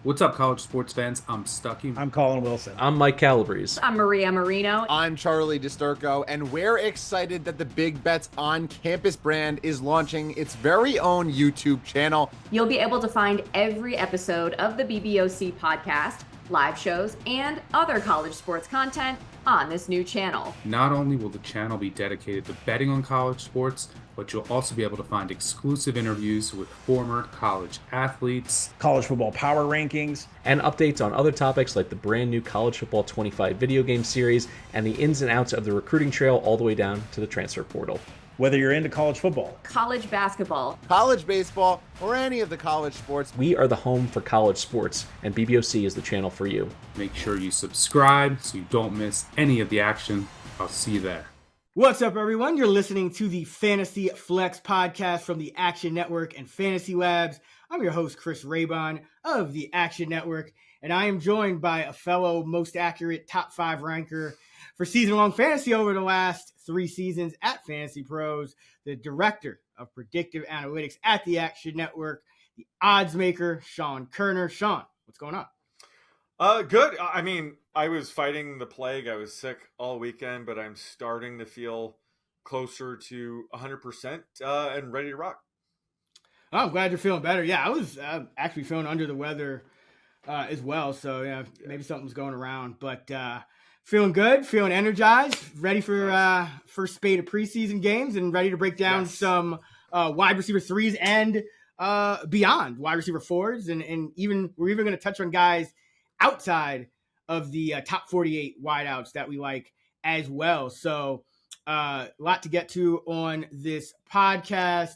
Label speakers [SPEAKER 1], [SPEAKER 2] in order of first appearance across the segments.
[SPEAKER 1] What's up, college sports fans? I'm Stuckey.
[SPEAKER 2] I'm Colin Wilson.
[SPEAKER 3] I'm Mike Calabrese.
[SPEAKER 4] I'm Maria Marino.
[SPEAKER 5] I'm Charlie DiSturco, and we're excited that the Big Bets on Campus brand is launching its very own YouTube channel.
[SPEAKER 4] You'll be able to find every episode of the BBOC podcast, live shows, and other college sports content on this new channel.
[SPEAKER 1] Not only will the channel be dedicated to betting on college sports, but you'll also be able to find exclusive interviews with former college athletes,
[SPEAKER 2] college football power rankings,
[SPEAKER 3] and updates on other topics like the brand new College Football 25 video game series and the ins and outs of the recruiting trail all the way down to the transfer portal.
[SPEAKER 2] Whether you're into college football,
[SPEAKER 4] college basketball,
[SPEAKER 5] college baseball, or any of the college sports,
[SPEAKER 3] we are the home for college sports, and BBOC is the channel for you.
[SPEAKER 1] Make sure you subscribe so you don't miss any of the action. I'll see you there.
[SPEAKER 6] What's up, everyone? You're listening to the Fantasy Flex podcast from the Action Network and Fantasy Labs. I'm your host, Chris Raybon of the Action Network, and I am joined by a fellow most accurate top 5 ranker for season-long fantasy over the last 3 seasons at Fantasy Pros, the director of predictive analytics at the Action Network, the odds maker, Sean Kerner. Sean, what's going on?
[SPEAKER 7] Good. I mean, I was fighting the plague. I was sick all weekend, but I'm starting to feel closer to 100% and ready to rock.
[SPEAKER 6] Oh, I'm glad you're feeling better. Yeah, I was actually feeling under the weather as well. So, yeah, maybe something's going around. But feeling good, feeling energized, ready for first spate of preseason games and ready to break down some wide receiver 3s and beyond, wide receiver 4s. And we're even going to touch on guys outside of the top 48 wideouts that we like as well. So a lot to get to on this podcast.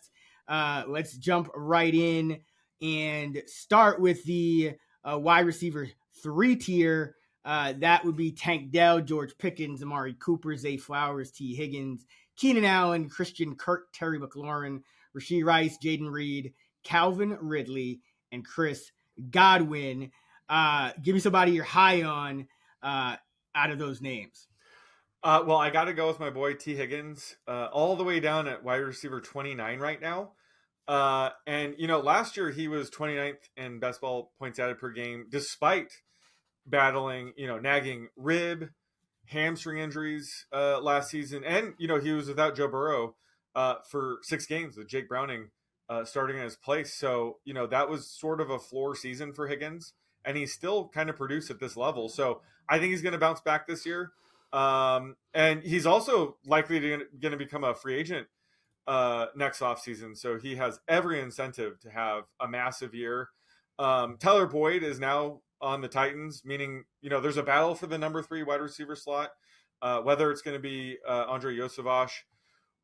[SPEAKER 6] Let's jump right in and start with the wide receiver 3 tier. That would be Tank Dell, George Pickens, Amari Cooper, Zay Flowers, T. Higgins, Keenan Allen, Christian Kirk, Terry McLaurin, Rashee Rice, Jaden Reed, Calvin Ridley, and Chris Godwin. Give me somebody you're high on out of those names.
[SPEAKER 7] Well, I got to go with my boy T. Higgins, all the way down at wide receiver 29 right now. And, last year he was 29th in best ball points added per game, despite battling, nagging rib, hamstring injuries last season. And, he was without Joe Burrow for 6 games with Jake Browning starting in his place. So, that was sort of a floor season for Higgins. And he's still kind of produced at this level. So I think he's going to bounce back this year. And he's also likely going to become a free agent next offseason. So he has every incentive to have a massive year. Tyler Boyd is now on the Titans, meaning, there's a battle for the number 3 wide receiver slot, whether it's going to be Andre Yosevach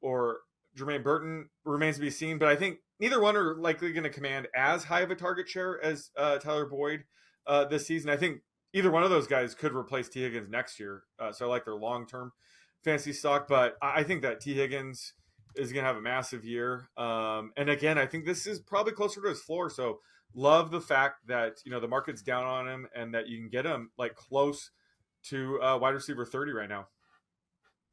[SPEAKER 7] or Jermaine Burton remains to be seen. But I think neither one are likely going to command as high of a target share as Tyler Boyd this season. I think either one of those guys could replace T. Higgins next year. So I like their long-term fantasy stock, but I think that T. Higgins is going to have a massive year. And again, I think this is probably closer to his floor. So love the fact that, the market's down on him and that you can get him like close to wide receiver 30 right now.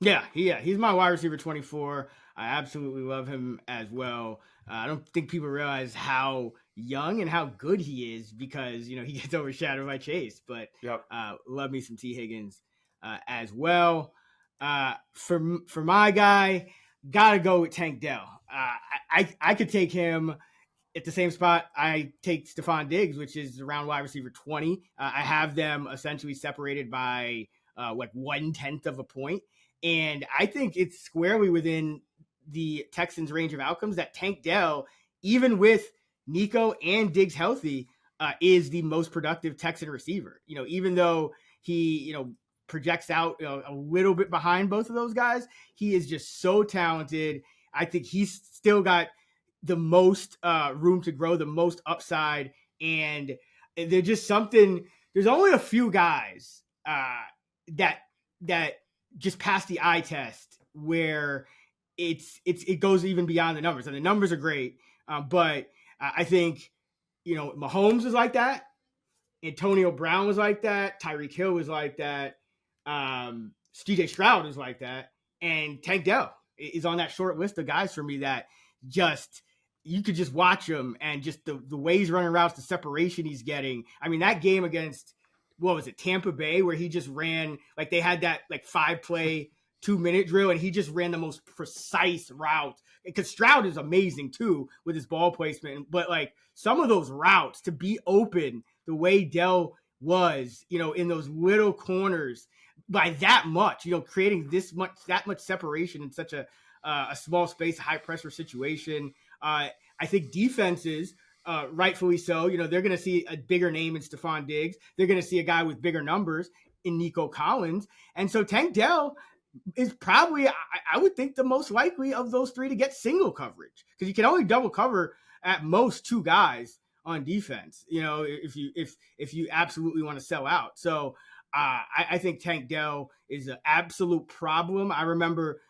[SPEAKER 6] Yeah, he's my wide receiver 24. I absolutely love him as well. I don't think people realize how young and how good he is because, he gets overshadowed by Chase. But love me some T. Higgins as well. For my guy, got to go with Tank Dell. I could take him at the same spot I take Stephon Diggs, which is around wide receiver 20. I have them essentially separated by like 1/10 of a point. And I think it's squarely within the Texans' range of outcomes that Tank Dell, even with Nico and Diggs healthy, is the most productive Texan receiver. Even though he, projects out a little bit behind both of those guys, he is just so talented. I think he's still got the most room to grow, the most upside. And there's just something, there's only a few guys that just pass the eye test where it goes even beyond the numbers, and the numbers are great. But I think, Mahomes was like that. Antonio Brown was like that. Tyreek Hill was like that. CJ Stroud is like that. And Tank Dell is on that short list of guys for me that just you could just watch him and just the way he's running routes, the separation he's getting. I mean, that game against, what was it, Tampa Bay, where he just ran, like they had that like 5-play 2-minute drill, and he just ran the most precise route. Because Stroud is amazing too with his ball placement, but like some of those routes to be open the way Dell was, in those little corners by that much, creating that much separation in such a small space, high pressure situation. I think defenses, rightfully so, they're going to see a bigger name in Stephon Diggs. They're going to see a guy with bigger numbers in Nico Collins. And so Tank Dell is probably, I would think, the most likely of those three to get single coverage, because you can only double cover at most 2 guys on defense, if you absolutely want to sell out. So I think Tank Dell is an absolute problem. I remember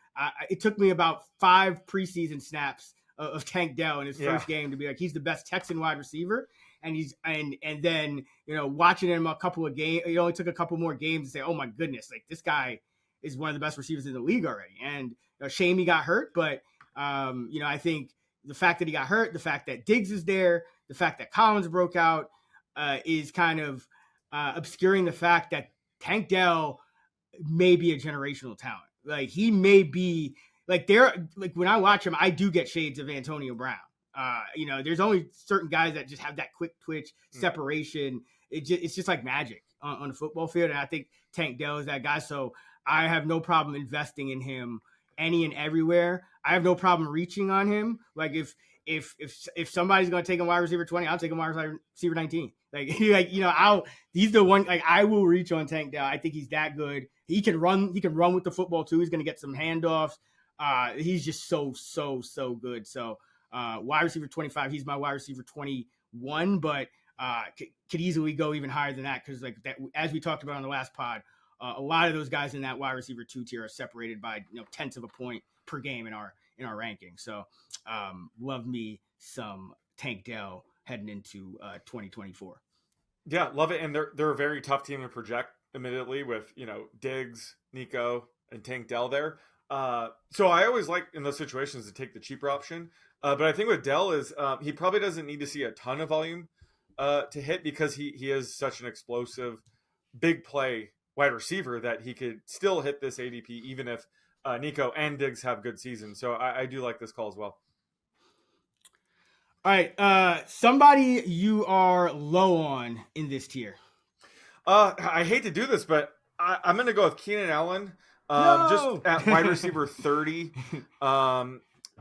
[SPEAKER 6] it took me about 5 preseason snaps of Tank Dell in his first game to be like, he's the best Texan wide receiver. And then, watching him a couple of games, it only took a couple more games to say, oh my goodness, like this guy is one of the best receivers in the league already. And shame he got hurt, but I think the fact that he got hurt, the fact that Diggs is there, the fact that Collins broke out is kind of obscuring the fact that Tank Dell may be a generational talent. Like he may be like when I watch him, I do get shades of Antonio Brown. There's only certain guys that just have that quick twitch separation. It's just like magic on the football field. And I think Tank Dell is that guy. So I have no problem investing in him any and everywhere. I have no problem reaching on him. Like if somebody's going to take a wide receiver 20, I'll take a wide receiver 19. He's the one, like I will reach on Tank Dell. I think he's that good. He can run with the football too. He's going to get some handoffs. He's just so good. So wide receiver 25, he's my wide receiver 21, but could easily go even higher than that. Cause like that, as we talked about on the last pod, a lot of those guys in that wide receiver 2 tier are separated by tenths of a point per game in our ranking. So love me some Tank Dell heading into 2024.
[SPEAKER 7] Yeah, love it. And they're a very tough team to project, admittedly, with Diggs, Nico, and Tank Dell there. So I always like in those situations to take the cheaper option. But I think with Dell is he probably doesn't need to see a ton of volume to hit, because he is such an explosive, big play wide receiver that he could still hit this ADP even if Nico and Diggs have good seasons. So I do like this call as well.
[SPEAKER 6] All right, somebody you are low on in this tier.
[SPEAKER 7] I hate to do this, but I'm going to go with Keenan Allen, just at wide receiver 30.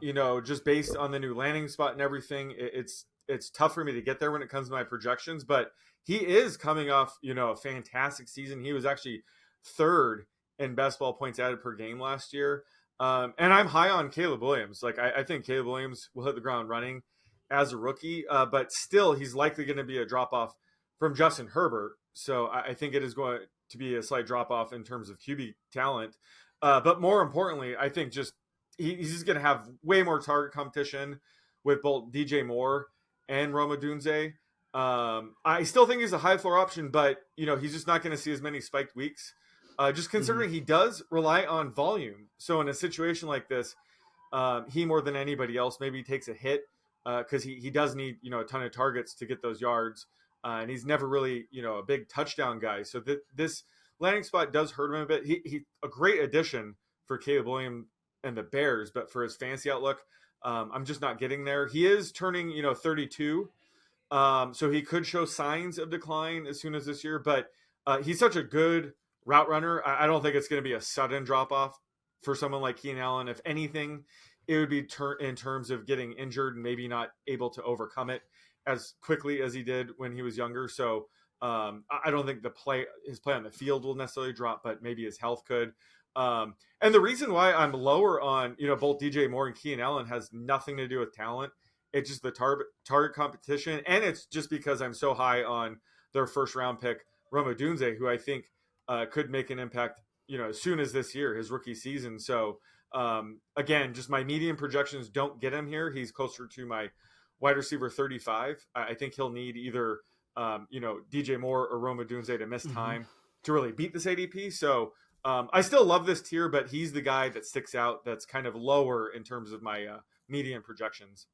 [SPEAKER 7] Just based on the new landing spot and everything, it's tough for me to get there when it comes to my projections, but he is coming off, a fantastic season. He was actually 3rd in best ball points added per game last year. And I'm high on Caleb Williams. Like I think Caleb Williams will hit the ground running as a rookie, but still he's likely going to be a drop off from Justin Herbert. So I think it is going to be a slight drop off in terms of QB talent. But more importantly, I think just he's just going to have way more target competition with both DJ Moore and Romeo Doubs. I still think he's a high floor option, but he's just not going to see as many spiked weeks. Just considering he does rely on volume. So in a situation like this, he more than anybody else maybe takes a hit because he does need a ton of targets to get those yards, and he's never really a big touchdown guy. So this landing spot does hurt him a bit. He a great addition for Caleb Williams and the Bears, but for his fantasy outlook, I'm just not getting there. He is turning 32. So he could show signs of decline as soon as this year, but he's such a good route runner. I don't think it's going to be a sudden drop off for someone like Keenan Allen. If anything, it would be in terms of getting injured and maybe not able to overcome it as quickly as he did when he was younger. So I don't think his play on the field will necessarily drop, but maybe his health could. And the reason why I'm lower on both DJ Moore and Keenan Allen has nothing to do with talent. It's just the target competition, and it's just because I'm so high on their first round pick, Romeo Doubs, who I think could make an impact, as soon as this year, his rookie season. So again, just my median projections don't get him here. He's closer to my wide receiver 35. I think he'll need either DJ Moore or Romeo Doubs to miss time to really beat this ADP. So I still love this tier, but he's the guy that sticks out. That's kind of lower in terms of my median projections.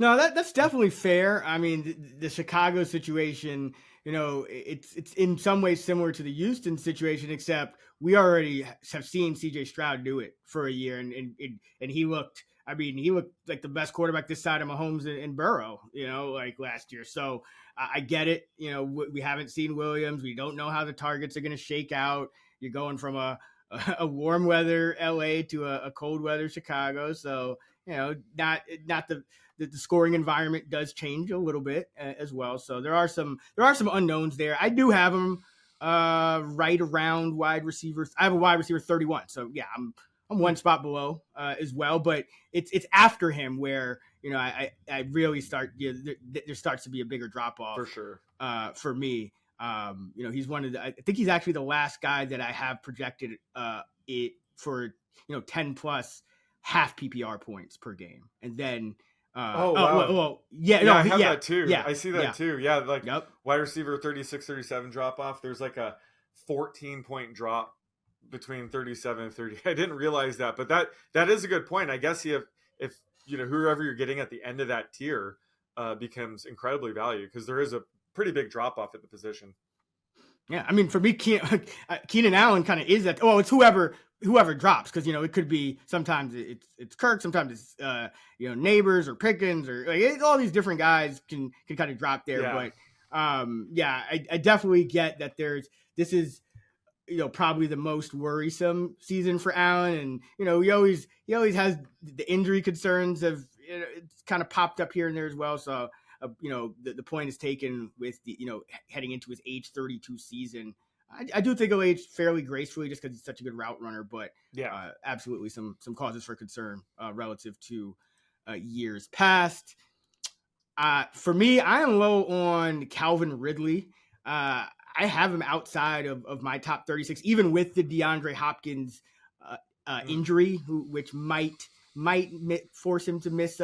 [SPEAKER 6] No, that's definitely fair. I mean, the Chicago situation, it's in some ways similar to the Houston situation, except we already have seen CJ Stroud do it for a year, and he looked. I mean, he looked like the best quarterback this side of Mahomes and Burrow, like last year. So I get it. We haven't seen Williams. We don't know how the targets are going to shake out. You're going from a warm weather LA to a cold weather Chicago. So, not the scoring environment does change a little bit as well. So there are some unknowns there. I do have them right around wide receivers. I have a wide receiver 31. So yeah, I'm one spot below as well, but it's after him where, I really start, there starts to be a bigger drop off
[SPEAKER 7] For sure.
[SPEAKER 6] For me. He's one of I think he's actually the last guy that I have projected it for, 10 plus half PPR points per game. And then,
[SPEAKER 7] wow.
[SPEAKER 6] Well,
[SPEAKER 7] I have that too.
[SPEAKER 6] Yeah,
[SPEAKER 7] I see that too. Yeah. Like
[SPEAKER 6] Yep.
[SPEAKER 7] wide receiver 36, 37 drop off. There's like a 14-point drop between 37 and 30. I didn't realize that, but that is a good point. I guess if whoever you're getting at the end of that tier becomes incredibly valuable, because there is a pretty big drop off at the position.
[SPEAKER 6] Yeah, I mean, for me, Keenan Allen kind of is that. Oh, it's whoever drops, because it could be sometimes it's Kirk, sometimes it's Neighbors or Pickens or all these different guys can kind of drop there.
[SPEAKER 7] Yeah.
[SPEAKER 6] But I definitely get that this is probably the most worrisome season for Allen, and he always has the injury concerns of it's kind of popped up here and there as well. So. The point is taken with the heading into his age 32 season. I do think he'll age fairly gracefully just because he's such a good route runner, but absolutely some causes for concern relative to years past. For me, I am low on Calvin Ridley. I have him outside of my top 36, even with the DeAndre Hopkins injury, which might force him to miss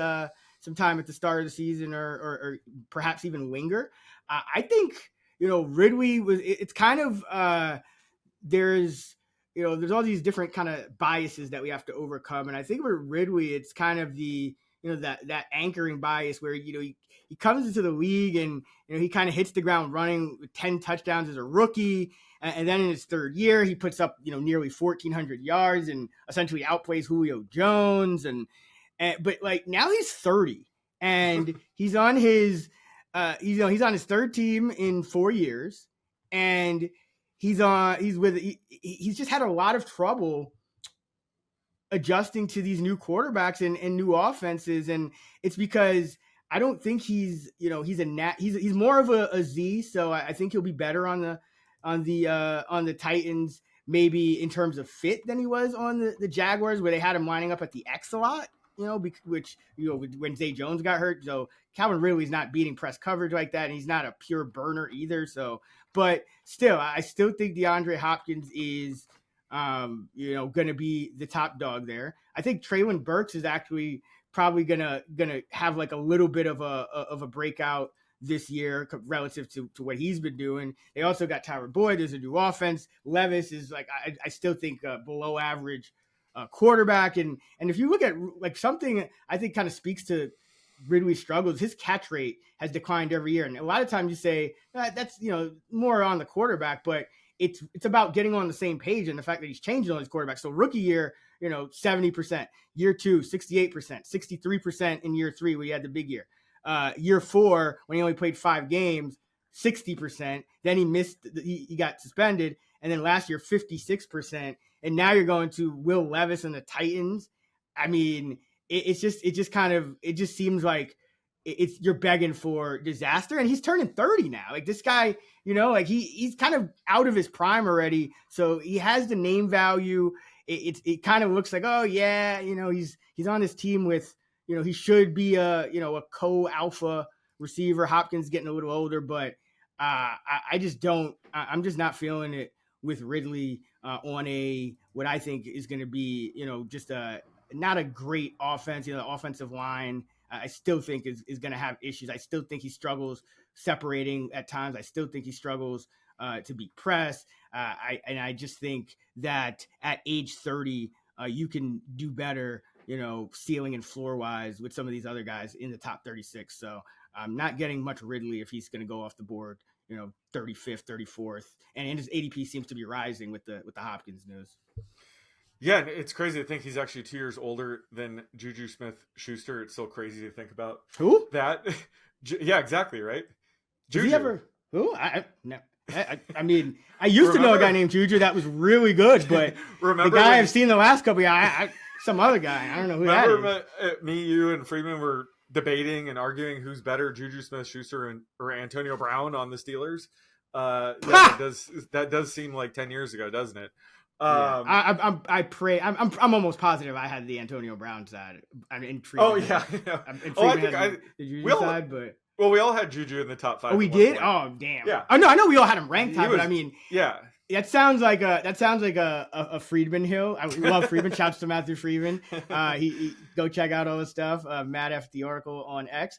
[SPEAKER 6] some time at the start of the season or perhaps even linger. I think, Ridley it's kind of, there's all these different kind of biases that we have to overcome. And I think with Ridley, it's kind of the, that anchoring bias where, he comes into the league and, he kind of hits the ground running with 10 touchdowns as a rookie. And then in his third year, he puts up, nearly 1,400 yards and essentially outplays Julio Jones. But like now he's 30 and he's on his he's on his third team in 4 years, and he's just had a lot of trouble adjusting to these new quarterbacks and new offenses, and it's because I don't think he's he's more of a Z, so I think he'll be better on the Titans maybe in terms of fit than he was on the Jaguars, where they had him lining up at the X a lot. Which when Zay Jones got hurt, so Calvin Ridley's not beating press coverage like that, and he's not a pure burner either. So, but still, I still think DeAndre Hopkins is, going to be the top dog there. I think Treylon Burks is actually probably gonna have like a little bit of a breakout this year relative to what he's been doing. They also got Tyler Boyd. There's a new offense. Levis is like I still think below average quarterback, and if you look at like something I think kind of speaks to Ridley's struggles, his catch rate has declined every year, and a lot of times you say that's more on the quarterback, but it's about getting on the same page and the fact that he's changing on his quarterback. So rookie year, 70%, year 2, 68%, 63% in year 3 when he had the big year, year 4 when he only played 5 games, 60%. Then he got suspended, and then last year 56%. And now you're going to Will Levis and the Titans. I mean, it just seems like you're begging for disaster. And he's turning 30 now. Like this guy, he's kind of out of his prime already. So he has the name value. It kind of looks like, oh yeah, he's on his team with, he should be a co-alpha receiver. Hopkins getting a little older, but I'm just not feeling it with Ridley on what I think is going to be, just not a great offense. The offensive line, I still think is going to have issues. I still think he struggles separating at times. I still think he struggles to beat press. I just think that at age 30, you can do better ceiling and floor wise with some of these other guys in the top 36. So I'm not getting much Ridley if he's going to go off the board, 35th, 34th, and his ADP seems to be rising with the Hopkins news.
[SPEAKER 7] Yeah, it's crazy to think he's actually 2 years older than Juju Smith-Schuster. It's so crazy to think about.
[SPEAKER 6] Who?
[SPEAKER 7] That. Yeah, exactly, right?
[SPEAKER 6] Juju. Did he ever? Who? No. I mean, I used to know a guy named Juju that was really good, but the guy I've seen the last couple of some other guy. I don't know who that is.
[SPEAKER 7] Me, you, and Freeman were debating and arguing who's better, Juju Smith-Schuster or Antonio Brown on the Steelers. That does seem like 10 years ago, doesn't it?
[SPEAKER 6] I'm almost positive I had the Antonio Brown side. I'm intrigued.
[SPEAKER 7] Oh yeah.
[SPEAKER 6] The Juju side, but
[SPEAKER 7] we all had Juju in the top 5.
[SPEAKER 6] Oh, we did. Oh, damn.
[SPEAKER 7] Yeah.
[SPEAKER 6] I know we all had him ranked high, but I mean,
[SPEAKER 7] yeah.
[SPEAKER 6] That sounds like a Friedman hill. I love Friedman. Shouts to Matthew Friedman. He go check out all his stuff. Matt F. the article on X.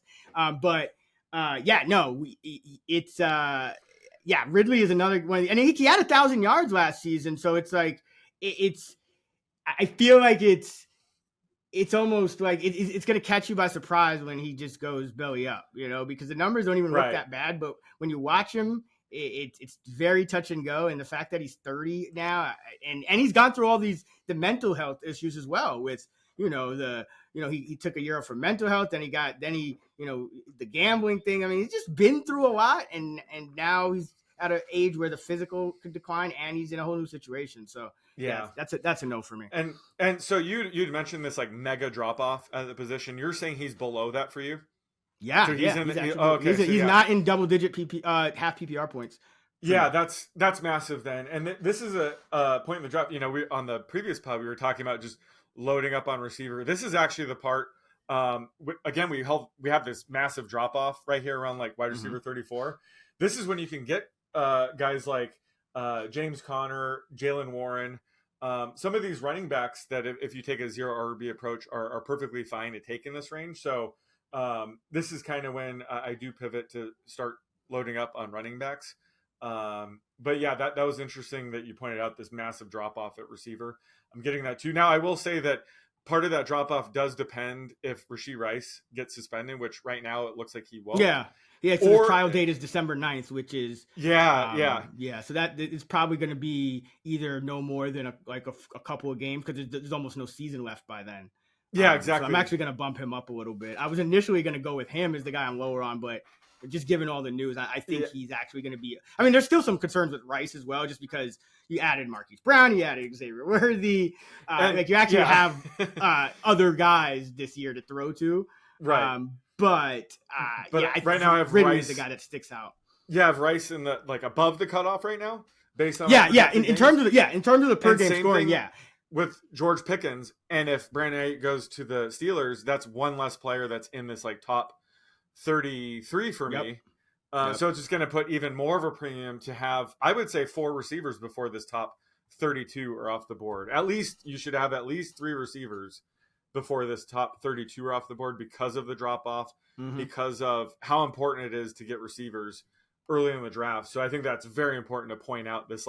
[SPEAKER 6] Ridley is another one, and he had 1,000 yards last season. So it's like I feel like it's almost like it's going to catch you by surprise when he just goes belly up, because the numbers don't even look that bad. But when you watch him, it's very touch and go. And the fact that he's 30 now and he's gone through all the mental health issues as well with, he took a year off for mental health, then he the gambling thing. I mean, he's just been through a lot, and now he's at an age where the physical could decline, and he's in a whole new situation. So yeah, that's a no for me.
[SPEAKER 7] And so you'd mentioned this like mega drop off at the position. You're saying he's below that for you?
[SPEAKER 6] Yeah,
[SPEAKER 7] so
[SPEAKER 6] he's not in double digit half PPR points.
[SPEAKER 7] Yeah, that's massive then. And this is a point in the draft. We on the previous pod we were talking about just loading up on receiver. This is actually the part. Again, we have this massive drop off right here around like wide receiver 34. This is when you can get guys like James Conner, Jalen Warren, some of these running backs that if you take a zero RB approach are perfectly fine to take in this range. So this is kind of when I do pivot to start loading up on running backs. But yeah, that was interesting that you pointed out this massive drop off at receiver. I'm getting that too. Now I will say that part of that drop off does depend if Rashid Rice gets suspended, which right now it looks like he won't.
[SPEAKER 6] Yeah. So the trial date is December 9th, which is
[SPEAKER 7] yeah.
[SPEAKER 6] So that is probably going to be either no more than a couple of games because there's almost no season left by then.
[SPEAKER 7] Yeah, exactly.
[SPEAKER 6] So I'm actually going to bump him up a little bit. I was initially going to go with him as the guy I'm lower on, but just given all the news, I think he's actually going to be. I mean, there's still some concerns with Rice as well, just because you added Marquise Brown, you added Xavier Worthy, you actually have other guys this year to throw to,
[SPEAKER 7] right?
[SPEAKER 6] But
[SPEAKER 7] right now I have
[SPEAKER 6] Ridley
[SPEAKER 7] Rice,
[SPEAKER 6] the guy that sticks out.
[SPEAKER 7] Yeah, I have Rice in the above the cutoff right now, based on
[SPEAKER 6] in terms of the per game scoring,
[SPEAKER 7] with George Pickens, and if Brandon Ayuk goes to the Steelers, that's one less player that's in this top 33 for me. So it's just going to put even more of a premium to have, I would say, 4 receivers before this top 32 are off the board. At least you should have at least 3 receivers before this top 32 are off the board because of the drop off, because of how important it is to get receivers early in the draft. So I think that's very important to point out, this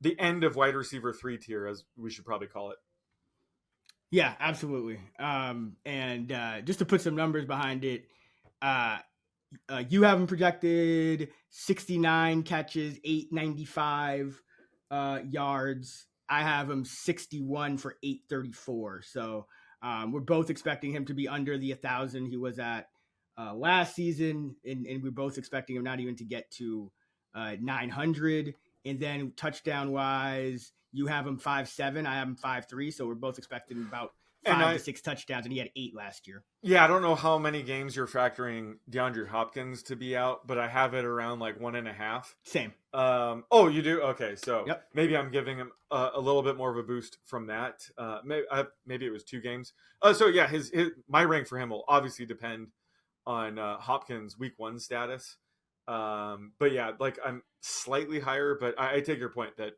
[SPEAKER 7] the end of wide receiver 3 tier, as we should probably call it.
[SPEAKER 6] Yeah, absolutely. And just to put some numbers behind it, you have him projected 69 catches, 895 yards. I have him 61 for 834. So we're both expecting him to be under the 1,000 he was at last season, and we're both expecting him not even to get to 900. And then touchdown wise, you have him 5.7, I have him 5.3. So we're both expecting about 5 to 6 touchdowns, and he had 8 last year.
[SPEAKER 7] Yeah, I don't know how many games you're factoring DeAndre Hopkins to be out, but I have it around 1.5.
[SPEAKER 6] Same.
[SPEAKER 7] Oh, you do? Okay, so maybe I'm giving him a little bit more of a boost from that. Maybe it was 2 games. So yeah, my rank for him will obviously depend on Hopkins' week 1 status. But yeah, I'm slightly higher, but I take your point that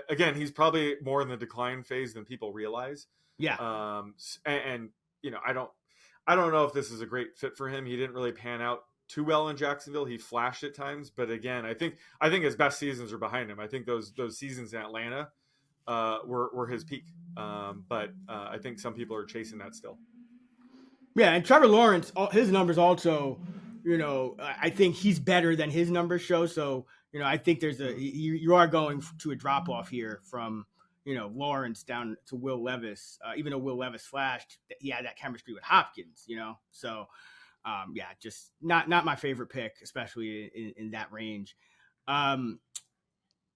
[SPEAKER 7] again, he's probably more in the decline phase than people realize.
[SPEAKER 6] Yeah.
[SPEAKER 7] And I don't know if this is a great fit for him. He didn't really pan out too well in Jacksonville. He flashed at times, but again, I think his best seasons are behind him. I think those seasons in Atlanta were his peak. But I think some people are chasing that still.
[SPEAKER 6] Yeah, and Trevor Lawrence, his numbers also, I think he's better than his numbers show. So, I think you are going to a drop off here from, Lawrence down to Will Levis. Even though Will Levis flashed, he had that chemistry with Hopkins, So, just not my favorite pick, especially in that range.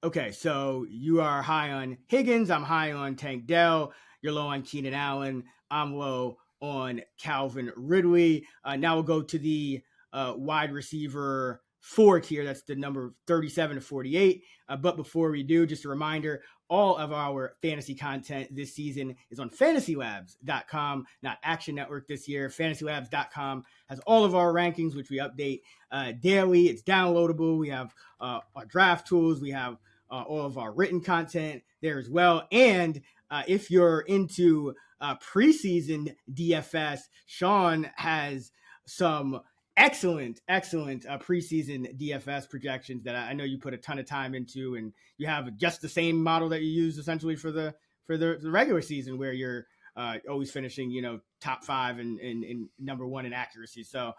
[SPEAKER 6] Okay, so you are high on Higgins. I'm high on Tank Dell. You're low on Keenan Allen. I'm low on Calvin Ridley. Now we'll go to the wide receiver 4 tier. That's the number 37 to 48. But before we do, just a reminder, all of our fantasy content this season is on FantasyLabs.com, not Action Network this year. FantasyLabs.com has all of our rankings, which we update daily. It's downloadable. We have our draft tools. We have all of our written content there as well. And if you're into preseason DFS, Sean has some excellent preseason DFS projections that I know you put a ton of time into, and you have just the same model that you use essentially for the regular season, where you're always finishing, top 5 and number 1 in accuracy. So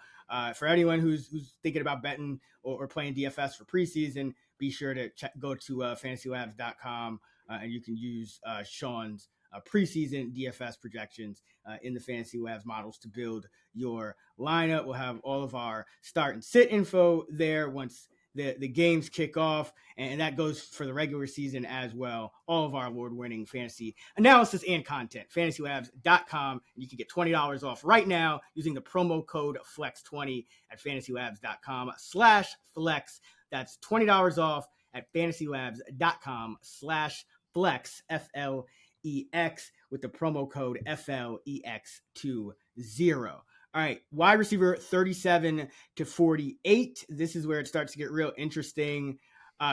[SPEAKER 6] for anyone who's thinking about betting or playing DFS for preseason, be sure to go to FantasyLabs.com and you can use Sean's preseason DFS projections in the Fantasy Labs models to build your lineup. We'll have all of our start and sit info there once the games kick off, and that goes for the regular season as well. All of our award-winning fantasy analysis and content, FantasyLabs.com. You can get $20 off right now using the promo code FLEX20 at FantasyLabs.com/flex. That's $20 off at FantasyLabs.com/flex, FLEX, with the promo code FLEX20. All right, wide receiver 37 to 48. This is where it starts to get real interesting.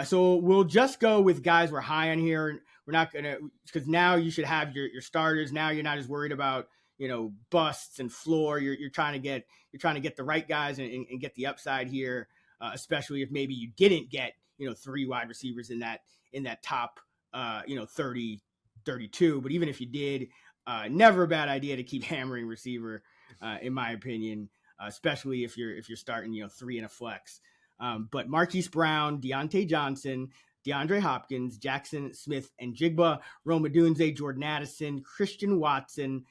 [SPEAKER 6] So we'll just go with guys we're high on here. We're not going to, because now you should have your starters. Now you're not as worried about, busts and floor. You're trying to get the right guys and get the upside here, especially if maybe you didn't get, 3 wide receivers in that top, 30, 32. But even if you did, never a bad idea to keep hammering receiver, in my opinion, especially if you're starting, 3 in a flex. But Marquise Brown, Diontae Johnson, DeAndre Hopkins, Jaxon Smith-Njigba, Rome Odunze, Jordan Addison, Christian Watson,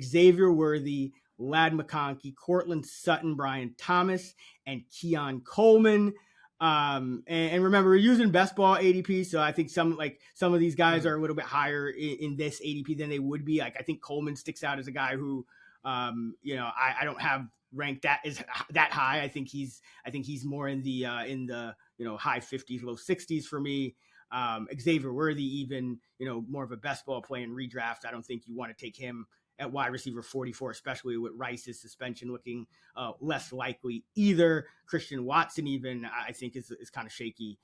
[SPEAKER 6] Xavier Worthy, Ladd McConkey, Cortland Sutton, Brian Thomas, and Keon Coleman. And remember, we're using best ball ADP, so I think some of these guys are a little bit higher in this ADP than they would be. Like, I think Coleman sticks out as a guy who, I don't have ranked that high. I think he's more in the high 50s, low 60s for me. Xavier Worthy, even, more of a best ball play in redraft. I don't think you want to take him at wide receiver 44, especially with Rice's suspension looking less likely either. Christian Watson, even, I think is kind of shaky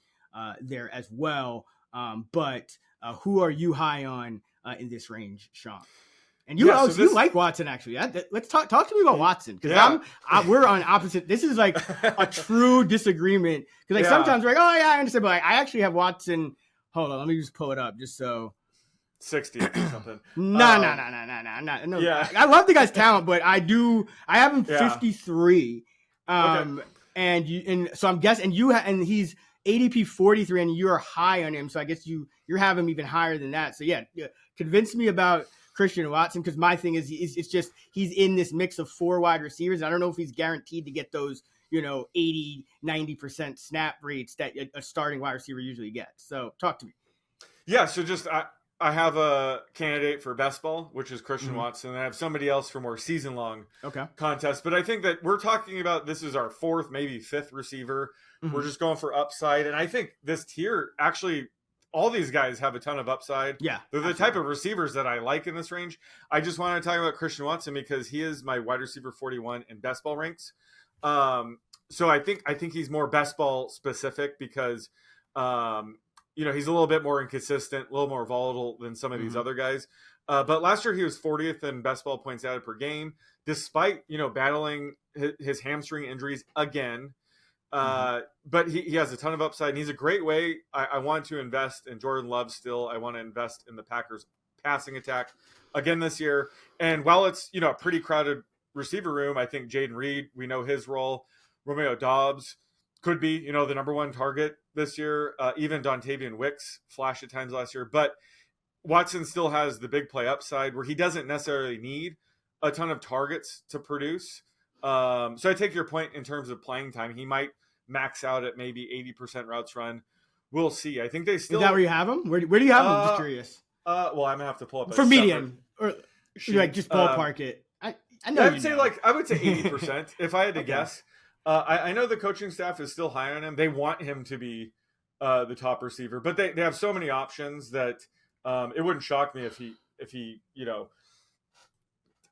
[SPEAKER 6] there as well. But who are you high on in this range, Sean? And you like Watson, actually. Let's talk to me about Watson, because we're on opposite. This is like a true disagreement, because sometimes we're like, oh yeah, I understand, but I actually have Watson. Hold on, let me just pull it up just so.
[SPEAKER 7] 60 or something.
[SPEAKER 6] No. Yeah. I love the guy's talent, but I have him 53. Okay. And so I'm guessing, and he's ADP 43, and you're high on him. So I guess you're having him even higher than that. So yeah, convince me about Christian Watson, because my thing is it's just he's in this mix of 4 wide receivers. I don't know if he's guaranteed to get those 80-90% snap rates that a starting wide receiver usually gets. So talk to me.
[SPEAKER 7] Yeah, so just I have a candidate for best ball, which is Christian Watson, and I have somebody else for more season-long contest. But I think that we're talking about, this is our 4th, maybe 5th receiver. We're just going for upside. And I think this tier, actually, all these guys have a ton of upside. Yeah. They're the type of receivers that I like in this range. I just want to talk about Christian Watson because he is my wide receiver 41 in best ball ranks. So I think he's more best ball specific because he's a little bit more inconsistent, a little more volatile than some of these other guys. But last year he was 40th in best ball points added per game, despite, battling his hamstring injuries again. But he has a ton of upside, and he's a great way. I want to invest in Jordan Love still. I want to invest in the Packers passing attack again this year. And while it's, a pretty crowded receiver room, I think Jaden Reed, we know his role. Romeo Doubs could be, the number one target this year. Even Dontavian Wicks flashed at times last year. But Watson still has the big play upside where he doesn't necessarily need a ton of targets to produce. So I take your point in terms of playing time. He might max out at maybe 80% routes run. We'll see. I think they still...
[SPEAKER 6] Is that where you have him? Where do you have him? Just curious.
[SPEAKER 7] Well, I'm going to have to pull up
[SPEAKER 6] for median. Or just ballpark it. I know. I
[SPEAKER 7] would say 80% if I had to guess. I know the coaching staff is still high on him. They want him to be the top receiver, but they have so many options that it wouldn't shock me if he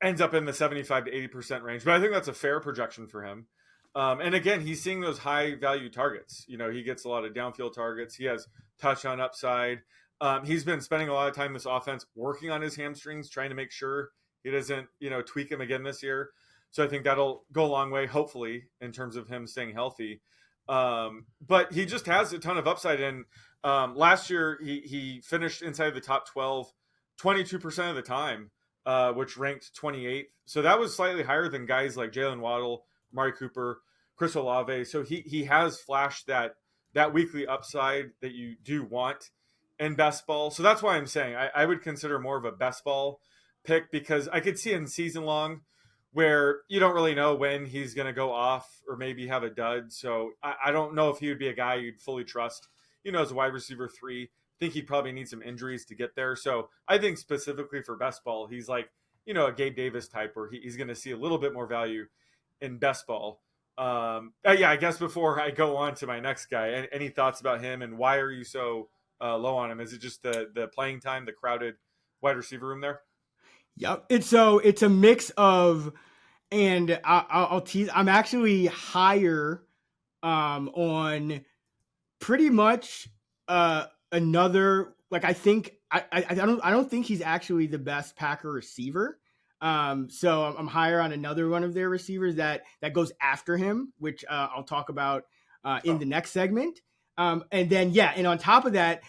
[SPEAKER 7] ends up in the 75 to 80% range. But I think that's a fair projection for him. And again, he's seeing those high value targets. He gets a lot of downfield targets. He has touchdown upside. He's been spending a lot of time this offense working on his hamstrings, trying to make sure he doesn't, tweak him again this year. So I think that'll go a long way, hopefully, in terms of him staying healthy. But he just has a ton of upside. And last year, he finished inside the top 12, 22% of the time, which ranked 28th. So that was slightly higher than guys like Jalen Waddle, Amari Cooper, Chris Olave. So he has flashed that weekly upside that you do want in best ball. So that's why I'm saying I would consider more of a best ball pick, because I could see in season long where you don't really know when he's going to go off or maybe have a dud. So I don't know if he would be a guy you'd fully trust, as a wide receiver 3. I think he'd probably need some injuries to get there. So I think specifically for best ball, he's like, a Gabe Davis type where he's going to see a little bit more value in best ball. I guess before I go on to my next guy, any thoughts about him and why are you so low on him? Is it just the playing time, the crowded wide receiver room there?
[SPEAKER 6] Yep. It's a mix of, and I'll tease. I'm actually higher on pretty much another. Like I think I don't think he's actually the best Packer receiver. So I'm higher on another one of their receivers that goes after him, which I'll talk about in the next segment. And then and on top of that.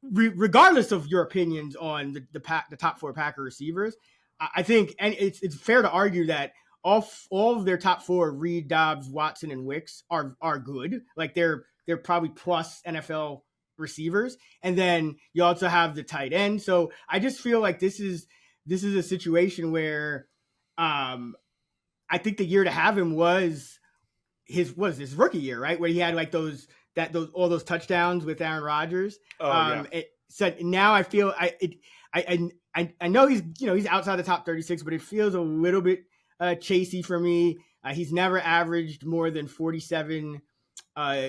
[SPEAKER 6] Regardless of your opinions on the top 4 Packer receivers, I think, and it's fair to argue that all of their top 4, Reed, Doubs, Watson, and Wicks are good. Like they're probably plus NFL receivers. And then you also have the tight end. So I just feel like this is a situation where I think the year to have him was his rookie year, right? Where he had like all those touchdowns with Aaron Rodgers. So now I feel I know he's outside the top 36, but it feels a little bit chasey for me. He's never averaged more than 47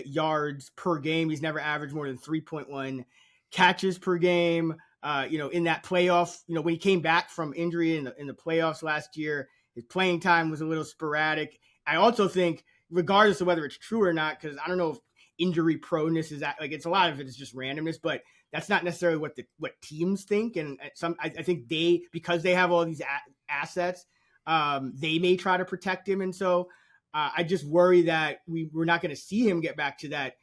[SPEAKER 6] yards per game. He's never averaged more than 3.1 catches per game. In that playoff, when he came back from injury in the playoffs last year, his playing time was a little sporadic. I also think, regardless of whether it's true or not, because I don't know if injury proneness is like, it's a lot of it is just randomness, but that's not necessarily what teams think. And I think because they have all these assets, they may try to protect him. And so I just worry that we're not going to see him get back to that.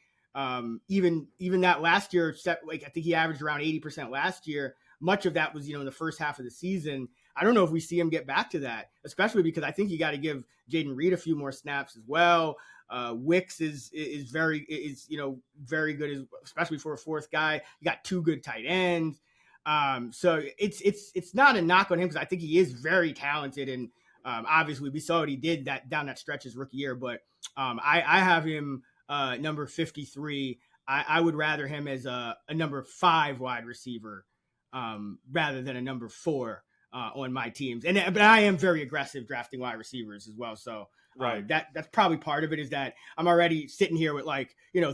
[SPEAKER 6] Even that last year, like I think he averaged around 80% last year. Much of that was, in the first half of the season. I don't know if we see him get back to that, especially because I think you got to give Jaden Reed a few more snaps as well. Wicks is very good, especially for a 4th guy. You got 2 good tight ends. So it's not a knock on him because I think he is very talented. And obviously we saw what he did down that stretch his rookie year, but I have him number 53. I would rather him as a number 5 wide receiver rather than a number 4 on my teams. But I am very aggressive drafting wide receivers as well. So right. That's probably part of it, is that I'm already sitting here with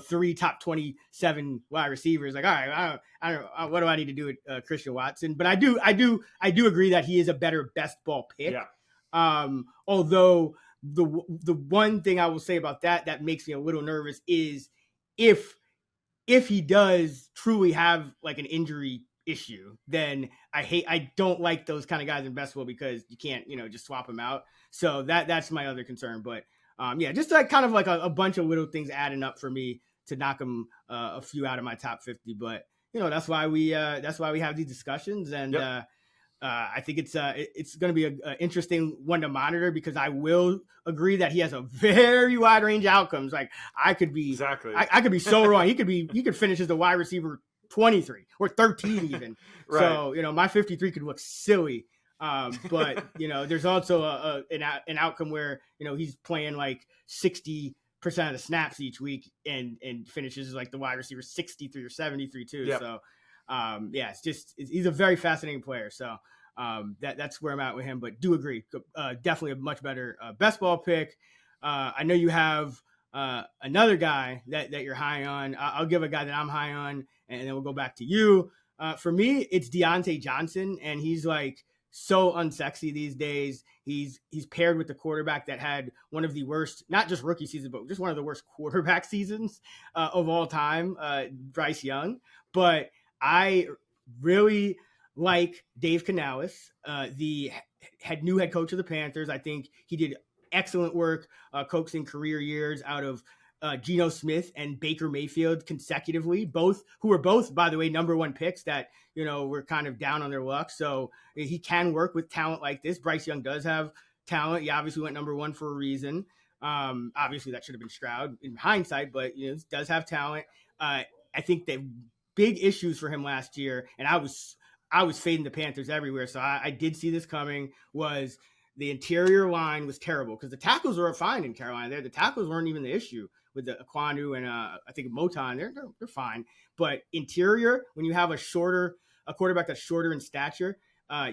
[SPEAKER 6] 3 top 27 wide receivers. Like, all right, I don't know, what do I need to do with Christian Watson? But I do agree that he is a better best ball pick. Yeah. Although the one thing I will say about that makes me a little nervous is if he does truly have like an injury issue, then I don't like those kind of guys in best ball because you can't, just swap them out. So that's my other concern. But Just like kind of like a bunch of little things adding up for me to knock him a few out of my top 50. But that's why we have these discussions, and I think it's going to be an interesting one to monitor, because I will agree that he has a very wide range of outcomes. Like I could be I could be so wrong. He could finish as the wide receiver 23 or 13 even.
[SPEAKER 7] Right.
[SPEAKER 6] So my 53 could look silly. But there's also an outcome where he's playing like 60% of the snaps each week and finishes as like the wide receiver 63 or 73 too. Yep. So he's a very fascinating player. So that's where I'm at with him. But do agree, definitely a much better best ball pick. I know you have another guy that you're high on. I'll give a guy that I'm high on, and then we'll go back to you. For me, it's Diontae Johnson, and he's like so unsexy these days. He's paired with the quarterback that had one of the worst, not just rookie seasons, but just one of the worst quarterback seasons of all time, Bryce Young. But I really like Dave Canales, the new head coach of the Panthers. I think he did excellent work coaxing career years out of Geno Smith and Baker Mayfield consecutively, who were both, by the way, number one picks that, were kind of down on their luck. So he can work with talent like this. Bryce Young does have talent. He obviously went number one for a reason. Obviously that should have been Stroud in hindsight, but does have talent. I think the big issues for him last year, and I was fading the Panthers everywhere, so I did see this coming, was the interior line was terrible, because the tackles were fine in Carolina. The tackles weren't even the issue with the Aquanu and I think Moton. They're fine. But interior, when you have a quarterback that's shorter in stature,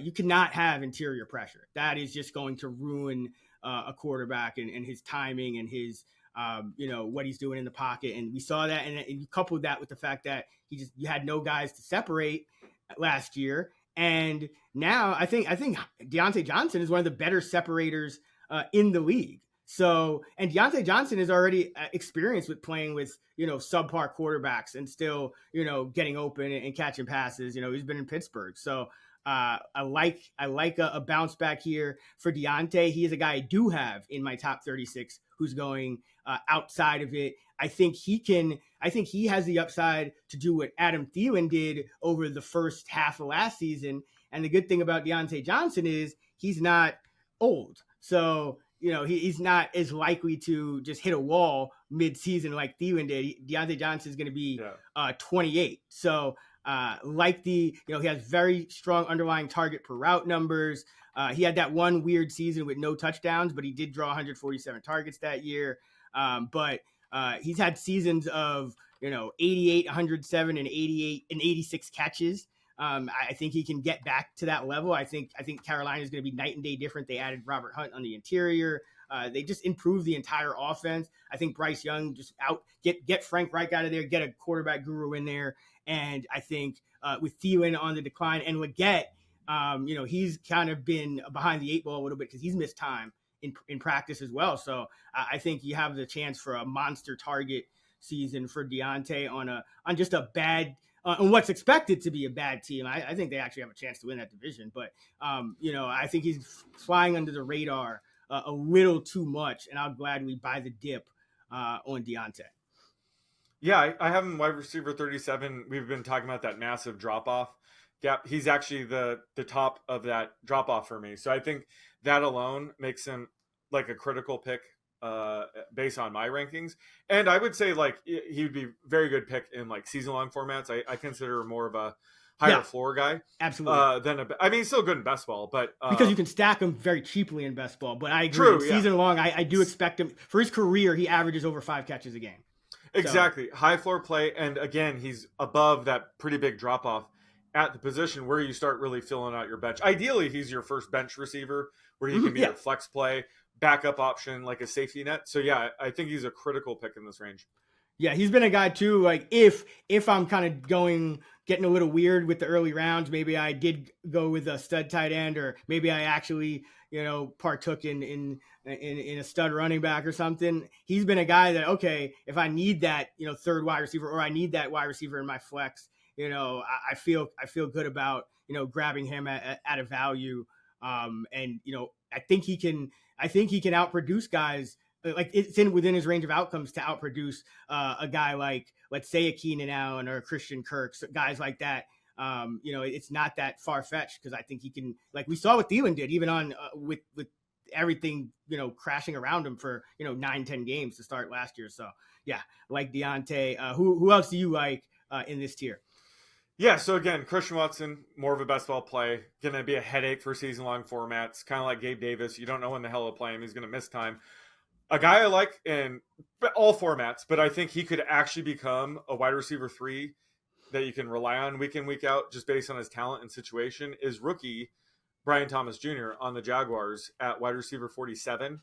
[SPEAKER 6] you cannot have interior pressure. That is just going to ruin a quarterback and his timing and his what he's doing in the pocket. And we saw that, and you coupled that with the fact that you had no guys to separate last year. And now I think Diontae Johnson is one of the better separators in the league. So, and Diontae Johnson is already experienced with playing with, subpar quarterbacks and still, getting open and catching passes. He's been in Pittsburgh. So I like a bounce back here for Diontae. He is a guy I do have in my top 36 who's going outside of it. I think he has the upside to do what Adam Thielen did over the first half of last season. And the good thing about Diontae Johnson is he's not old. So, he's not as likely to just hit a wall mid-season like Thielen did. Diontae Johnson is going to be 28. So he has very strong underlying target per route numbers. He had that one weird season with no touchdowns, but he did draw 147 targets that year. But he's had seasons of 88, 107, and 88 and 86 catches. I think he can get back to that level. I think Carolina is going to be night and day different. They added Robert Hunt on the interior. They just improved the entire offense. I think Bryce Young just get Frank Reich out of there, get a quarterback guru in there. And I think with Thielen on the decline and Leggett, he's kind of been behind the eight ball a little bit because he's missed time in practice as well. So I think you have the chance for a monster target season for Diontae on just a bad on what's expected to be a bad team. I think they actually have a chance to win that division, but I think he's flying under the radar a little too much, and I'll gladly buy the dip on Diontae.
[SPEAKER 7] Yeah, I have him wide receiver 37. We've been talking about that massive drop-off gap. He's actually the top of that drop-off for me. So I think that alone makes him like a critical pick based on my rankings. And I would say like he would be a very good pick in like season-long formats. I consider more of a higher floor guy.
[SPEAKER 6] Absolutely.
[SPEAKER 7] He's still good in best ball, but
[SPEAKER 6] because you can stack him very cheaply in best ball. But I agree. True, season long, I do expect him for his career. He averages over 5 catches a game.
[SPEAKER 7] Exactly. So. High floor play. And again, he's above that pretty big drop off at the position where you start really filling out your bench. Ideally, he's your first bench receiver where he can be a flex play, backup option, like a safety net. So yeah, I think he's a critical pick in this range.
[SPEAKER 6] Yeah, he's been a guy too. Like if I'm kind of getting a little weird with the early rounds, maybe I did go with a stud tight end, or maybe I actually, partook in a stud running back or something. He's been a guy that, okay, if I need that, third wide receiver, or I need that wide receiver in my flex, I feel good about, grabbing him at a value. And, I think he can outproduce guys like it's within his range of outcomes to outproduce a guy like, let's say, a Keenan Allen or a Christian Kirk, so guys like that. It's not that far fetched because I think he can, like we saw what Thielen did, even on with everything, crashing around him for 9-10 games to start last year. So yeah, like Diontae. Who else do you like in this tier?
[SPEAKER 7] Yeah, so again, Christian Watson, more of a best ball play. Going to be a headache for season-long formats, kind of like Gabe Davis. You don't know when the hell he'll play him. He's going to miss time. A guy I like in all formats, but I think he could actually become a wide receiver 3 that you can rely on week in, week out, just based on his talent and situation, is rookie Brian Thomas Jr. on the Jaguars at wide receiver 47.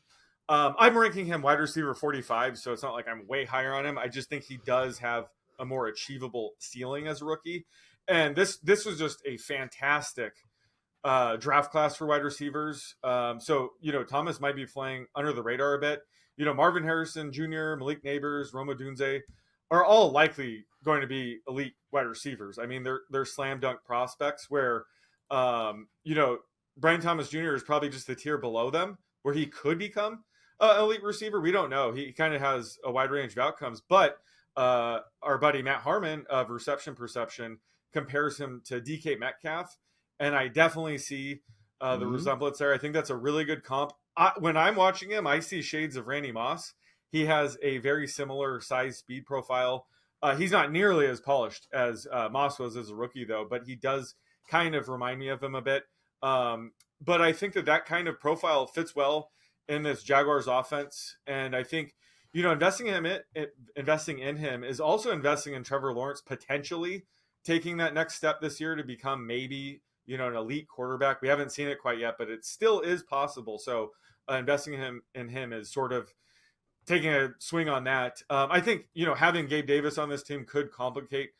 [SPEAKER 7] I'm ranking him wide receiver 45, so it's not like I'm way higher on him. I just think he does have a more achievable ceiling as a rookie. And this was just a fantastic draft class for wide receivers. So Thomas might be flying under the radar a bit. Marvin Harrison Jr., Malik Neighbors, Romeo Doubs are all likely going to be elite wide receivers. I mean, they're slam dunk prospects where, Brian Thomas Jr. is probably just the tier below them where he could become an elite receiver. We don't know. He kind of has a wide range of outcomes, but our buddy Matt Harmon of Reception Perception compares him to DK Metcalf. And I definitely see the resemblance there. I think that's a really good comp. When I'm watching him, I see shades of Randy Moss. He has a very similar size speed profile. He's not nearly as polished as Moss was as a rookie, though, but he does kind of remind me of him a bit. But I think that kind of profile fits well in this Jaguars offense. And I think, investing in him is also investing in Trevor Lawrence, potentially taking that next step this year to become maybe, an elite quarterback. We haven't seen it quite yet, but it still is possible. So investing in him is sort of taking a swing on that. I think, having Gabe Davis on this team could complicate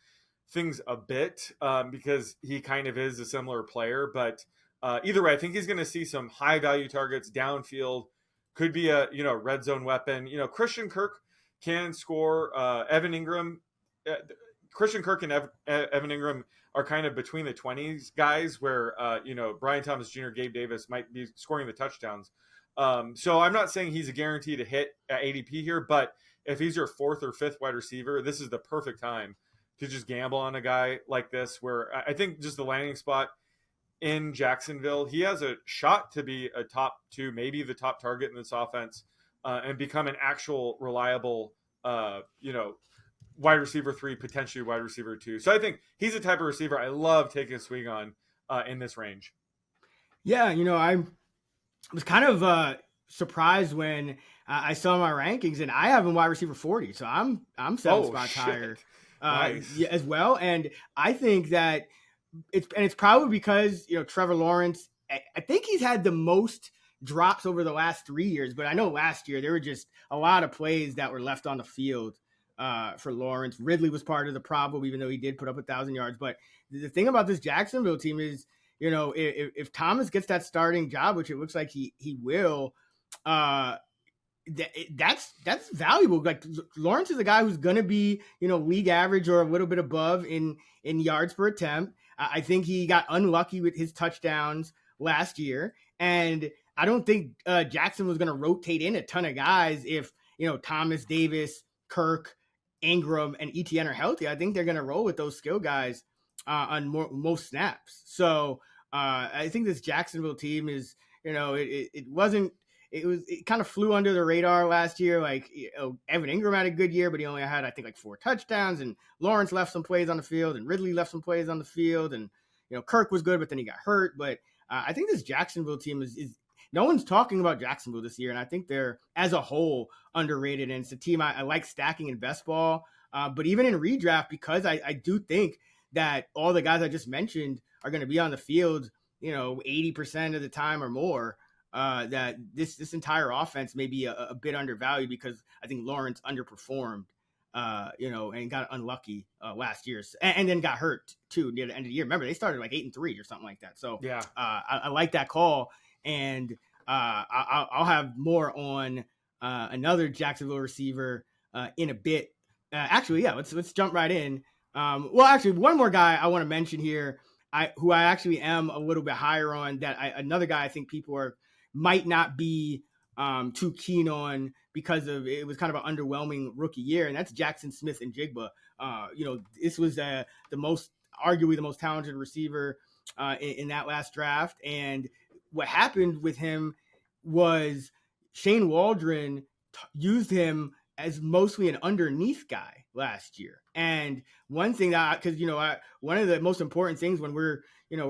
[SPEAKER 7] things a bit because he kind of is a similar player. But either way, I think he's going to see some high value targets downfield. Could be a red zone weapon. Christian Kirk can score. Christian Kirk and Evan Ingram are kind of between the 20s guys where Brian Thomas Jr., Gabe Davis might be scoring the touchdowns. So I'm not saying he's a guarantee to hit at ADP here, but if he's your 4th or 5th wide receiver, this is the perfect time to just gamble on a guy like this, where I think just the landing spot in Jacksonville, he has a shot to be a top 2, maybe the top target in this offense, and become an actual reliable, wide receiver 3, potentially wide receiver 2. So I think he's the type of receiver I love taking a swing on in this range.
[SPEAKER 6] Yeah, I was kind of surprised when I saw my rankings, and I have him wide receiver 40. So I'm 7 spots higher
[SPEAKER 7] nice.
[SPEAKER 6] as well. And I think that it's probably because, Trevor Lawrence, I think he's had the most drops over the last 3 years, but I know last year there were just a lot of plays that were left on the field for Lawrence. Ridley was part of the problem, even though he did put up 1,000 yards. But the thing about this Jacksonville team is, if Thomas gets that starting job, which it looks like he will, that's valuable. Like Lawrence is a guy who's going to be, league average or a little bit above in yards per attempt. I think he got unlucky with his touchdowns last year, and I don't think Jackson was going to rotate in a ton of guys if Thomas, Davis, Kirk, Ingram, and Etienne are healthy. I think they're going to roll with those skill guys on most snaps. So I think this Jacksonville team is, it kind of flew under the radar last year. Like, Evan Ingram had a good year, but he only had, I think, like 4 touchdowns, and Lawrence left some plays on the field, and Ridley left some plays on the field, and, Kirk was good, but then he got hurt. But I think this Jacksonville team is no one's talking about Jacksonville this year, and I think they're, as a whole, underrated, and it's a team I like stacking in best ball. But even in redraft, because I do think that all the guys I just mentioned are going to be on the field, 80% of the time or more, that this entire offense may be a bit undervalued because I think Lawrence underperformed, and got unlucky last year, and then got hurt too near the end of the year. Remember, they started like 8-3 or something like that. So
[SPEAKER 7] yeah,
[SPEAKER 6] I like that call, and I'll have more on another Jacksonville receiver in a bit. Let's jump right in. One more guy I want to mention here, who I actually am a little bit higher on, another guy I think people might not be too keen on because of it was kind of an underwhelming rookie year, and that's Jaxon Smith-Njigba. This was arguably the most talented receiver in that last draft, and what happened with him was Shane Waldron used him as mostly an underneath guy last year. And one thing that, because one of the most important things when we're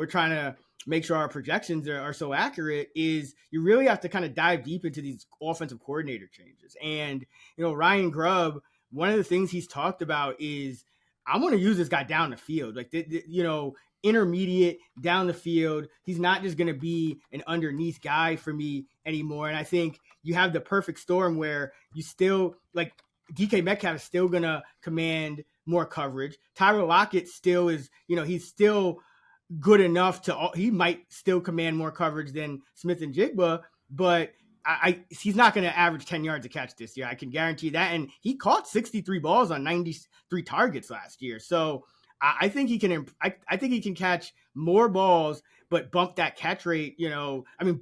[SPEAKER 6] trying to make sure our projections are so accurate is you really have to kind of dive deep into these offensive coordinator changes. And Ryan Grubb, one of the things he's talked about is I want to use this guy down the field, like intermediate down the field. He's not just going to be an underneath guy for me anymore. And I think you have the perfect storm where you still like DK Metcalf is still going to command more coverage. Tyler Lockett still is, he's still good enough he might still command more coverage than Smith-Njigba, but he's not going to average 10 yards a catch this year. I can guarantee that. And he caught 63 balls on 93 targets last year. So I think he can, I think he can catch more balls, but bump that catch rate,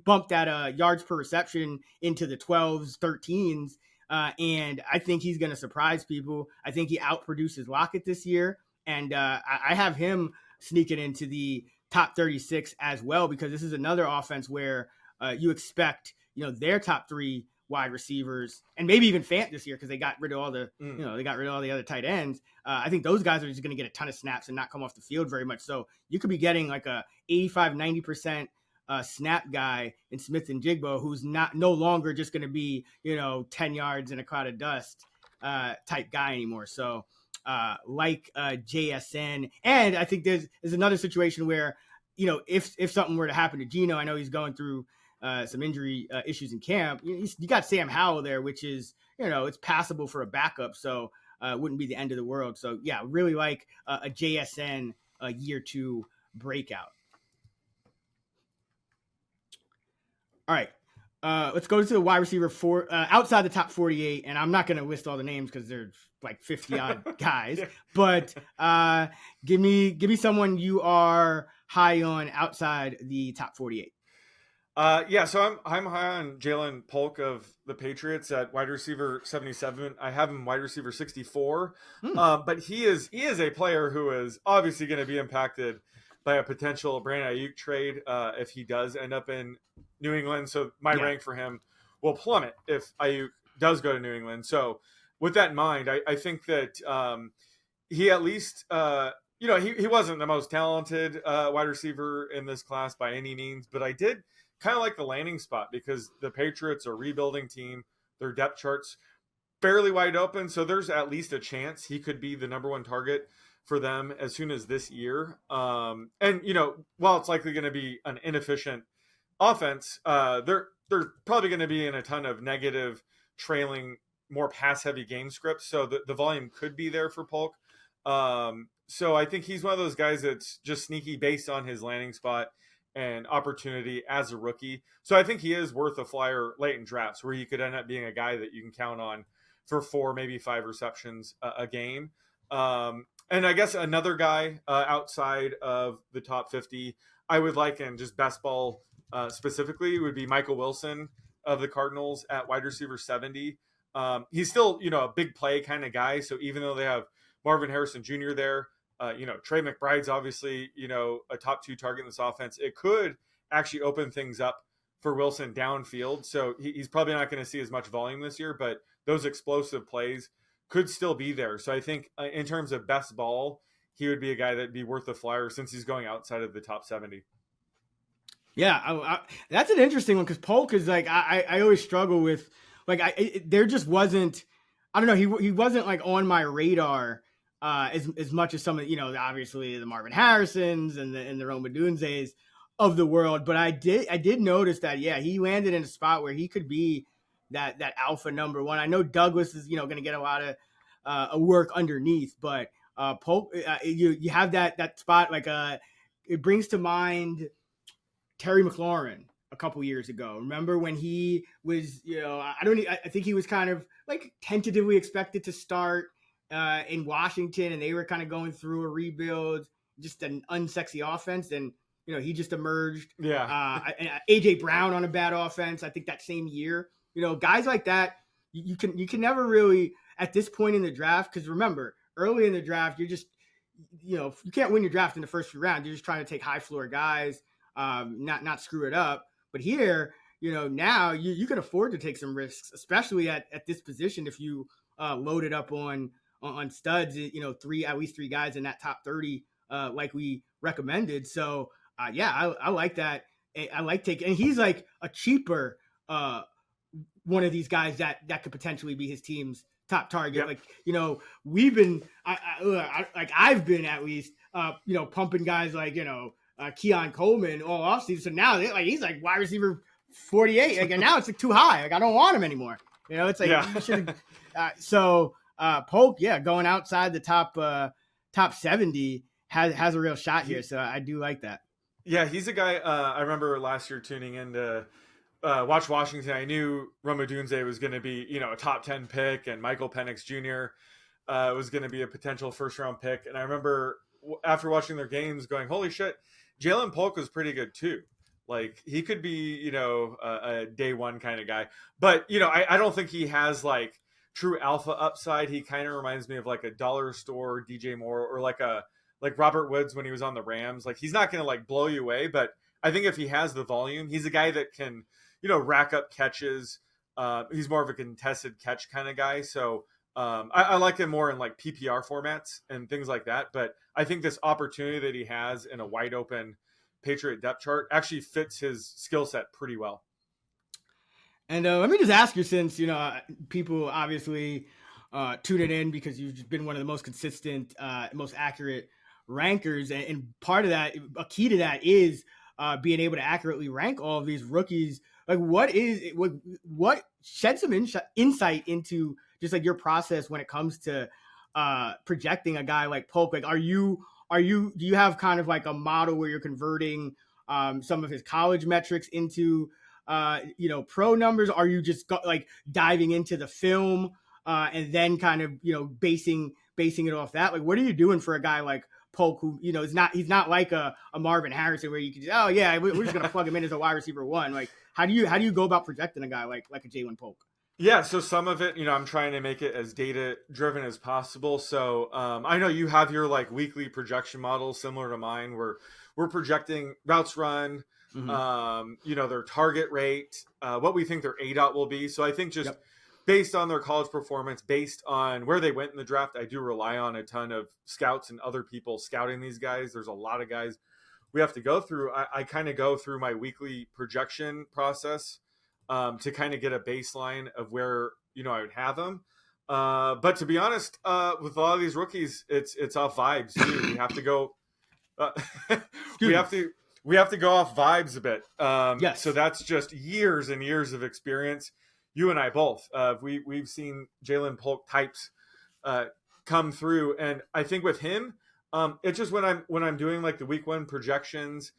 [SPEAKER 6] bump that yards per reception into the 12s, 13s. And I think he's going to surprise people. I think he outproduces Lockett this year. And I have him sneaking into the top 36 as well, because this is another offense where you expect, their top three wide receivers, and maybe even Fant this year because they got rid of all the, they got rid of all the other tight ends. I think those guys are just going to get a ton of snaps and not come off the field very much. So you could be getting like a 85-90% snap guy in Smith-Njigba who's no longer just going to be 10 yards in a cloud of dust type guy anymore. So JSN, and I think there's another situation where if something were to happen to Geno, I know he's going through some injury issues in camp. You got Sam Howell there, which is it's passable for a backup, so it wouldn't be the end of the world. So yeah, really like a JSN year 2 breakout. All right. Let's go to the wide receiver outside the top 48. And I'm not going to list all the names because there's like 50 odd guys, but give me someone you are high on outside the top 48.
[SPEAKER 7] So I'm high on Jalen Polk of the Patriots at wide receiver 77. I have him wide receiver 64. But he is a player who is obviously going to be impacted by a potential Brandon Ayuk trade if he does end up in New England. So my rank for him will plummet if Ayuk does go to New England. So with that in mind, I think that he at least, he wasn't the most talented wide receiver in this class by any means, but I did kind of like the landing spot because the Patriots are a rebuilding team. Their depth chart's fairly wide open. So there's at least a chance he could be the number one target for them as soon as this year. While it's likely going to be an inefficient offense, they're probably going to be in a ton of negative trailing, more pass heavy game scripts. So the volume could be there for Polk. So I think he's one of those guys that's just sneaky based on his landing spot and opportunity as a rookie. So I think he is worth a flyer late in drafts where he could end up being a guy that you can count on for 4, maybe 5 receptions a game. And I guess another guy outside of the top 50 I would like in just best ball specifically would be Michael Wilson of the Cardinals at wide receiver 70. He's still, a big play kind of guy. So even though they have Marvin Harrison Jr. there, Trey McBride's obviously, a top 2 target in this offense. It could actually open things up for Wilson downfield. So he's probably not going to see as much volume this year, but those explosive plays could still be there. So I think in terms of best ball, he would be a guy that'd be worth the flyer since he's going outside of the top 70.
[SPEAKER 6] Yeah, that's an interesting one because Polk is like, I always struggle with, there just wasn't, I don't know, he wasn't like on my radar as much as some of, obviously the Marvin Harrisons and the Rome Odunzes of the world. But I did notice that, he landed in a spot where he could be that alpha number one. I know Douglas is, going to get a lot of work underneath, but Polk, you have that spot, it brings to mind Terry McLaurin a couple years ago. Remember when he was, I think he was kind of like tentatively expected to start in Washington, and they were kind of going through a rebuild, just an unsexy offense, and he just emerged. AJ Brown on a bad offense, I think that same year. Guys like that, you can never really at this point in the draft, because remember, early in the draft, you're just, you can't win your draft in the first few rounds. You're just trying to take high floor guys, not screw it up. But here, now you can afford to take some risks, especially at this position if you load it up on studs, at least three guys in that top 30, like we recommended. So I like that. I like taking, and he's like a cheaper one of these guys that could potentially be his team's top target. Yep. We've been, I've been at least, pumping guys like, Keon Coleman all offseason. So now he's like wide receiver 48. Like, and now it's like too high. Like, I don't want him anymore. It's like, you should. Polk, going outside the top 70 has a real shot here. So I do like that.
[SPEAKER 7] Yeah, he's a guy. I remember last year tuning in to watch Washington. I knew Romeo Doubs was going to be, a top 10 pick, and Michael Penix Jr. Was going to be a potential first round pick. And I remember after watching their games going, holy shit, Jalen Polk was pretty good too. Like, he could be, a day one kind of guy. But, I don't think he has like true alpha upside. He kind of reminds me of like a dollar store DJ Moore, or like Robert Woods when he was on the Rams. Like, he's not going to like blow you away, but I think if he has the volume, he's a guy that can, rack up catches. He's more of a contested catch kind of guy. So I like him more in like PPR formats and things like that. But I think this opportunity that he has in a wide open Patriot depth chart actually fits his skill set pretty well.
[SPEAKER 6] And let me just ask you, since, people obviously tune it in because you've just been one of the most consistent, most accurate rankers. And part of that, a key to that is being able to accurately rank all of these rookies. Like, what shed some insight into just like your process when it comes to projecting a guy like Polk? Like, do you have kind of like a model where you're converting some of his college metrics into pro numbers? Are you just diving into the film and then kind of basing it off that? Like, what are you doing for a guy like Polk, who he's not like a Marvin Harrison where you can just, we're just gonna plug him in as a wide receiver one. Like, how do you go about projecting a guy like a Jalen Polk?
[SPEAKER 7] Yeah, so some of it, I'm trying to make it as data driven as possible. So I know you have your like weekly projection model similar to mine, where we're projecting routes run, their target rate, what we think their ADOT will be. So I think just based on their college performance, based on where they went in the draft, I do rely on a ton of scouts and other people scouting these guys. There's a lot of guys we have to go through. I kind of go through my weekly projection process to kind of get a baseline of where, I would have them. But to be honest, with a lot of these rookies, it's off vibes too. We have to go, we have to go off vibes a bit.
[SPEAKER 6] Yes.
[SPEAKER 7] So that's just years and years of experience. You and I both, we've seen Jalen Polk types come through. And I think with him, it's just when I'm doing like the week one projections,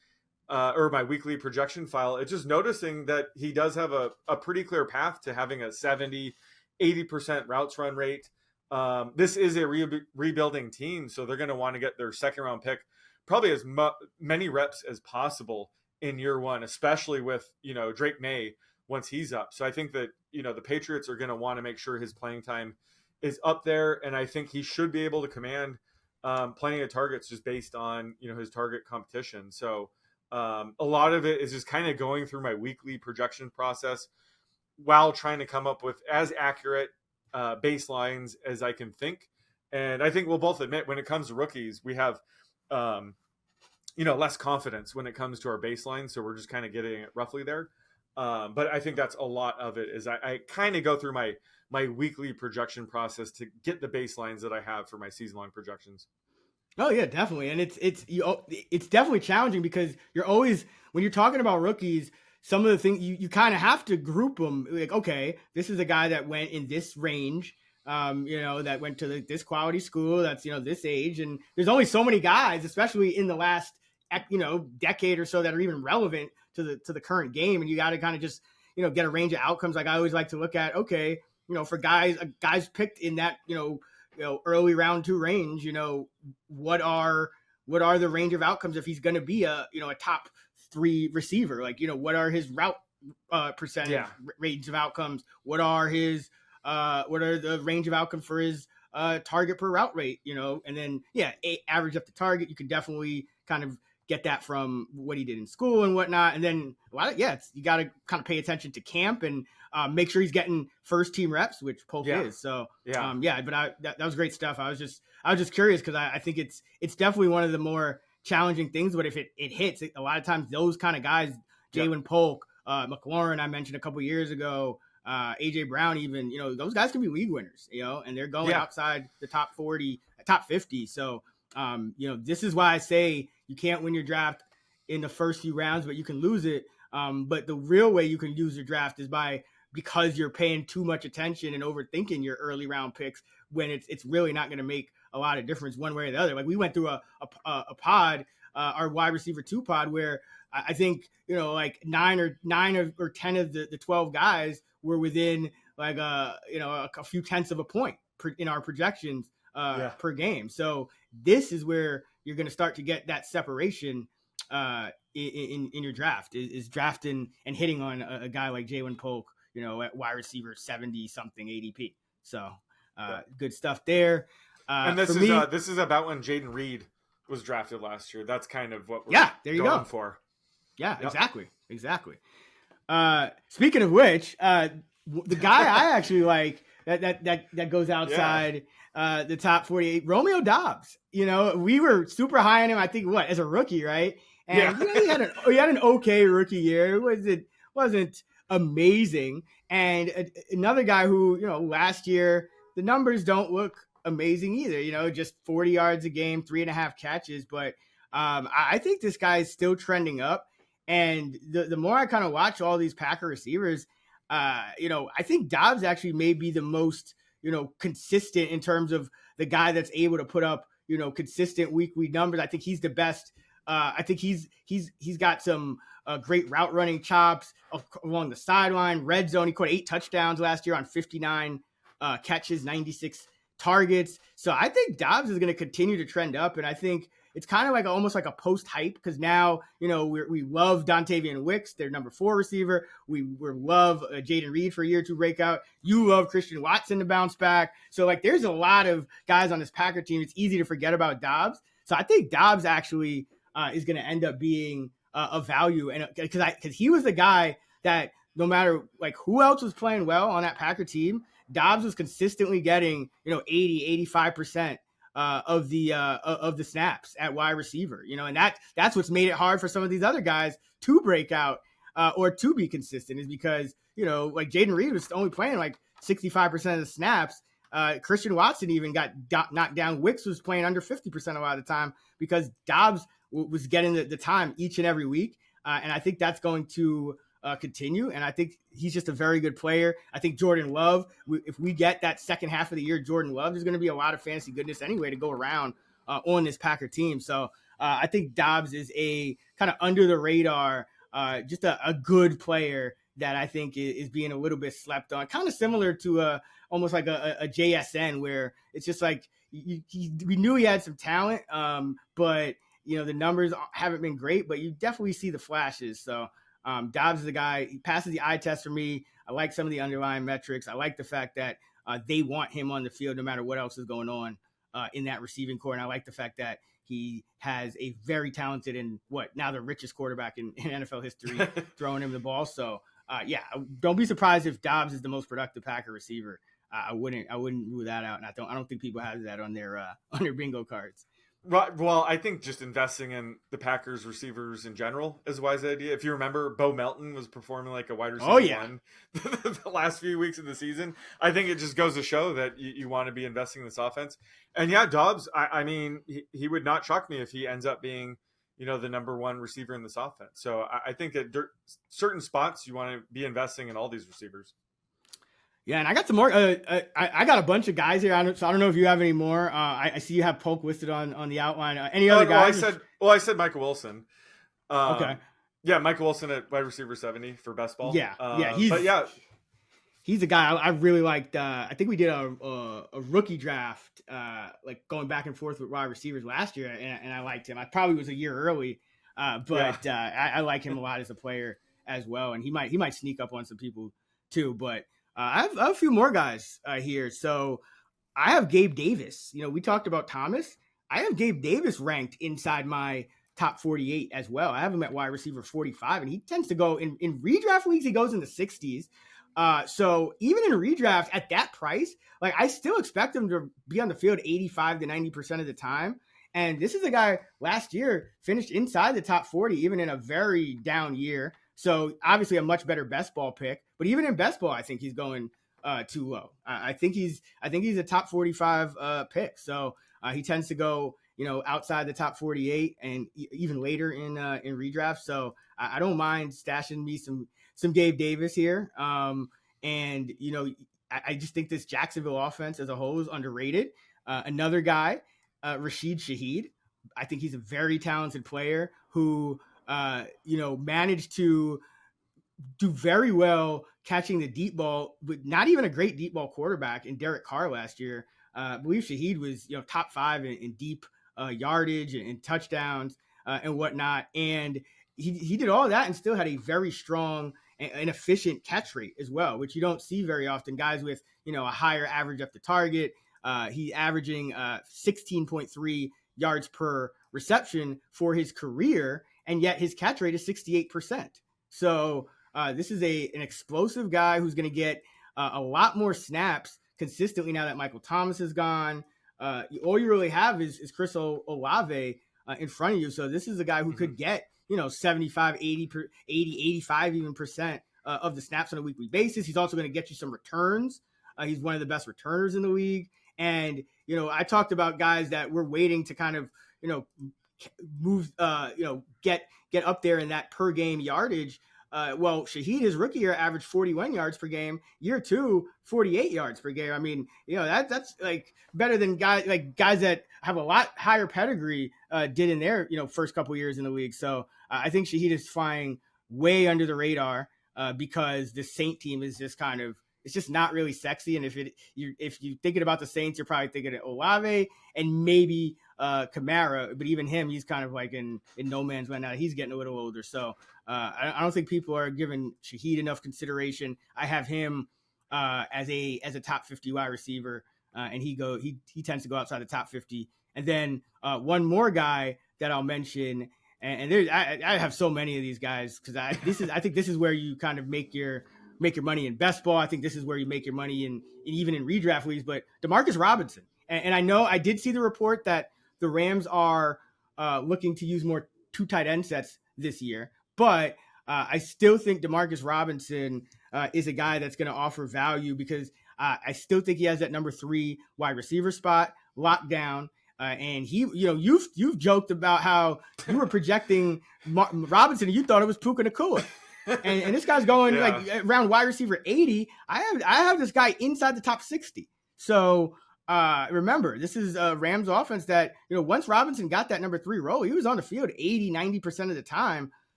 [SPEAKER 7] or my weekly projection file, it's just noticing that he does have a pretty clear path to having a 70-80% routes run rate. This is a rebuilding team, so they're going to want to get their second round pick probably as many reps as possible in year one, especially with Drake May once he's up. So I think that the Patriots are going to want to make sure his playing time is up there, and I think he should be able to command plenty of targets just based on his target competition. So a lot of it is just kind of going through my weekly projection process while trying to come up with as accurate baselines as I can think. And I think we'll both admit when it comes to rookies, we have, less confidence when it comes to our baseline. So we're just kind of getting it roughly there. But I think that's a lot of it is I kind of go through my weekly projection process to get the baselines that I have for my season-long projections.
[SPEAKER 6] Oh yeah, definitely. And it's definitely challenging because you're always, when you're talking about rookies, some of the things you kind of have to group them. Like, okay, this is a guy that went in this range, that went to this quality school, that's, this age. And there's only so many guys, especially in the last, decade or so, that are even relevant to the current game. And you got to kind of just, get a range of outcomes. Like, I always like to look at, okay, for guys picked in that, early round 2 range, what are the range of outcomes if he's going to be a top 3 receiver? Like, what are his route percentage range of outcomes? What are the range of outcomes for his target per route rate? And then average up the target. You can definitely kind of get that from what he did in school and whatnot. And then you got to kind of pay attention to camp and make sure he's getting first team reps, which Polk is. So but that was great stuff. I was just curious because I think it's definitely one of the more challenging things, but if it hits, a lot of times those kind of guys, Jalen Polk, McLaurin, I mentioned a couple years ago, AJ Brown, even, those guys can be league winners, and they're going outside the top 40, top 50. So, this is why I say you can't win your draft in the first few rounds, but you can lose it. But the real way you can lose your draft is because you're paying too much attention and overthinking your early round picks when it's really not going to make a lot of difference one way or the other. Like we went through a pod, our wide receiver 2 pod, where I think, like 9 or 10 of the 12 guys were within like a few tenths of a point in our projections per game. So this is where you're going to start to get that separation in your draft is drafting and hitting on a guy like Jalen Polk, at wide receiver 70 something ADP. So good stuff there.
[SPEAKER 7] And this is about when Jaden Reed was drafted last year. That's kind of what we're going for.
[SPEAKER 6] Yeah, exactly. Speaking of which, the guy I actually like that goes outside the top 48, Romeo Doubs. We were super high on him, I think, as a rookie, right? And he had an okay rookie year. It wasn't amazing. And another guy who, last year the numbers don't look amazing either, just 40 yards a game, 3.5 catches. But I think this guy is still trending up. And the more I kind of watch all these Packer receivers, I think Doubs actually may be the most, consistent in terms of the guy that's able to put up, consistent weekly numbers. I think he's the best. I think he's got some great route running chops along the sideline, red zone. He caught 8 touchdowns last year on 59 catches, 96 targets. So I think Doubs is going to continue to trend up. And I think it's kind of like almost like a post hype because now, we love Dontavian Wicks, their number 4 receiver. We love Jaden Reed for a year or 2 breakout. You love Christian Watson to bounce back. So like there's a lot of guys on this Packer team. It's easy to forget about Doubs. So I think Doubs actually is going to end up being a value. And because he was the guy that no matter like who else was playing well on that Packer team, Doubs was consistently getting, 80, 85% of the snaps at wide receiver, and that's what's made it hard for some of these other guys to break out or to be consistent is because, like Jaden Reed was only playing like 65% of the snaps. Christian Watson even got knocked down. Wicks was playing under 50% a lot of the time because Doubs was getting the time each and every week. And I think that's going to continue. And I think he's just a very good player. I think Jordan Love, if we get that second half of the year, Jordan Love, there's going to be a lot of fantasy goodness anyway to go around on this Packer team. So I think Doubs is a kind of under the radar, just a good player that I think is being a little bit slept on, kind of similar to almost like a JSN where it's just like we knew he had some talent, but the numbers haven't been great, but you definitely see the flashes. So Doubs is the guy. He passes the eye test for me. I like some of the underlying metrics. I like the fact that they want him on the field no matter what else is going on in that receiving core. And I like the fact that he has a very talented and now the richest quarterback in NFL history throwing him the ball. So don't be surprised if Doubs is the most productive Packer receiver. I wouldn't rule that out, and I don't think people have that on their bingo cards.
[SPEAKER 7] Right. Well, I think just investing in the Packers receivers in general is a wise idea. If you remember, Bo Melton was performing like a wide receiver one the last few weeks of the season. I think it just goes to show that you want to be investing in this offense. And Doubs, I mean, he would not shock me if he ends up being, the number 1 receiver in this offense. So I think that certain spots you want to be investing in all these receivers.
[SPEAKER 6] Yeah, and I got some more. I got a bunch of guys here. So I don't know if you have any more. I see you have Polk listed on the outline. Any other guys?
[SPEAKER 7] I said Michael Wilson.
[SPEAKER 6] Okay.
[SPEAKER 7] Yeah, Michael Wilson at wide receiver 70 for best ball.
[SPEAKER 6] Yeah, he's a guy I really liked. I think we did a rookie draft, like going back and forth with wide receivers last year, and I liked him. I probably was a year early, but I like him a lot as a player as well, and he might sneak up on some people too. But I have a few more guys here. So I have Gabe Davis. We talked about Thomas. I have Gabe Davis ranked inside my top 48 as well. I have him at wide receiver 45, and he tends to go in redraft leagues. He goes in the 60s. So even in redraft at that price, like I still expect him to be on the field 85 to 90% of the time. And this is a guy last year finished inside the top 40, even in a very down year. So obviously a much better best ball pick, but even in best ball, I think he's going too low. I think he's a top 45 pick. So he tends to go, outside the top 48 and even later in redraft. So I don't mind stashing me some Gabe Davis here. And I just think this Jacksonville offense as a whole is underrated. Another guy, Rashid Shaheed. I think he's a very talented player who, managed to do very well catching the deep ball, but not even a great deep ball quarterback in Derek Carr last year. I believe Shaheed was, top 5 in deep yardage and touchdowns and whatnot. And he did all that and still had a very strong and efficient catch rate as well, which you don't see very often. Guys with, a higher average up the target. He's averaging 16.3 yards per reception for his career, and yet his catch rate is 68%. So this is an explosive guy who's going to get a lot more snaps consistently now that Michael Thomas is gone. All you really have is Chris Olave in front of you. So this is a guy who could get, 75, 80, 85 even percent of the snaps on a weekly basis. He's also going to get you some returns. He's one of the best returners in the league. And, I talked about guys that we're waiting to kind of, move, get up there in that per game yardage. Well, Shaheed, his rookie year, averaged 41 yards per game. Year 2, 48 yards per game. I mean, that's like better than guys that have a lot higher pedigree did in their, first couple years in the league. So I think Shaheed is flying way under the radar because the Saint team is just kind of, it's just not really sexy. And if you're thinking about the Saints, you're probably thinking of Olave and maybe Kamara, but even him, he's kind of like in no man's land now. He's getting a little older. So I don't think people are giving Shaheed enough consideration. I have him as a top 50 wide receiver, and he tends to go outside the top 50. And then one more guy that I'll mention, and I have so many of these guys because I think this is where you kind of make your money in best ball. I think this is where you make your money in even in redraft leagues. But Demarcus Robinson, and I know I did see the report that the Rams are looking to use more 2 tight end sets this year. But I still think Demarcus Robinson is a guy that's going to offer value because I still think he has that number 3 wide receiver spot locked down. And he, you've joked about how you were projecting Robinson and you thought it was Puka Nacua. And this guy's going like around wide receiver 80. I have this guy inside the top 60. So remember, this is a Rams offense that, once Robinson got that number 3 role, he was on the field 80, 90% of the time.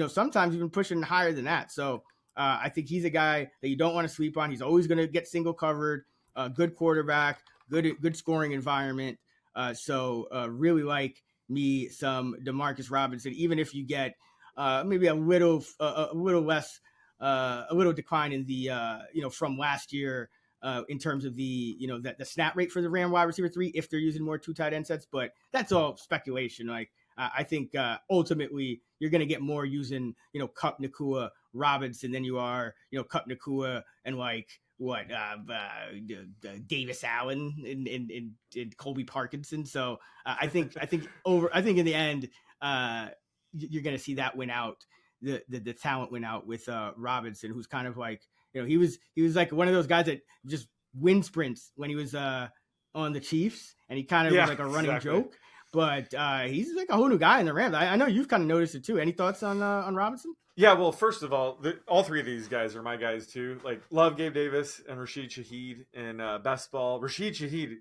[SPEAKER 6] Sometimes even pushing higher than that. So I think he's a guy that you don't want to sleep on. He's always going to get single covered, good quarterback, good scoring environment. So really like me some Demarcus Robinson, even if you get maybe a little less, a little decline in the, from last year in terms of the, the snap rate for the Ram wide receiver 3, if they're using more 2 tight end sets, but that's all speculation. Like I think ultimately you're going to get more using, Kupp, Nacua, Robinson than you are, Kupp, Nacua, and like Davis Allen and Colby Parkinson. So I think in the end, you're going to see that win out. The talent went out with Robinson, who's kind of like, he was like one of those guys that just win sprints when he was on the Chiefs, and he kind of was like a running joke. But he's like a whole new guy in the Rams. I know you've kind of noticed it too. Any thoughts on Robinson?
[SPEAKER 7] Yeah, well, first of all, all 3 of these guys are my guys too. Like, love Gabe Davis and Rashid Shaheed in best ball. Rashid Shaheed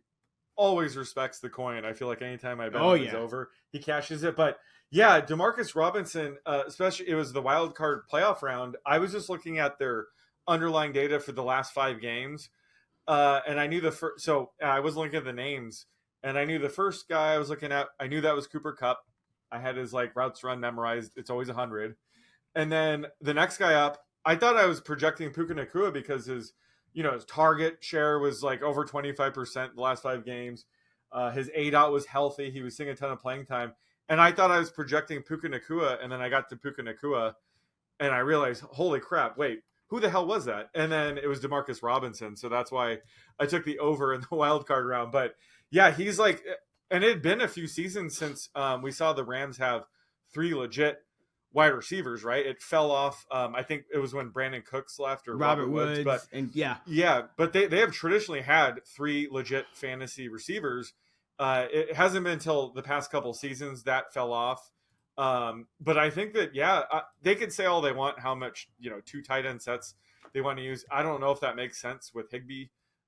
[SPEAKER 7] always respects the coin. I feel like anytime I bet him is over, he cashes it. But yeah, Demarcus Robinson, especially it was the wild card playoff round. I was just looking at their underlying data for the last 5 games, and I knew the first. So I was looking at the names, and I knew the first guy I was looking at. I knew that was Cooper Kupp. I had his like routes run memorized. It's always 100. And then the next guy up, I thought I was projecting Puka Nacua because his target share was like over 25% the last 5 games. His ADOT was healthy. He was seeing a ton of playing time. And I thought I was projecting Puka Nacua, and then I got to Puka Nacua, and I realized, holy crap, wait, who the hell was that? And then it was Demarcus Robinson. So that's why I took the over in the wild card round. But yeah, he's like, and it had been a few seasons since we saw the Rams have 3 legit wide receivers, right? It fell off. I think it was when Brandon Cooks left or Robert Woods. But but they have traditionally had 3 legit fantasy receivers. It hasn't been until the past couple seasons that fell off. But I think that, they could say all they want, how much, 2 tight end sets they want to use. I don't know if that makes sense with Higbee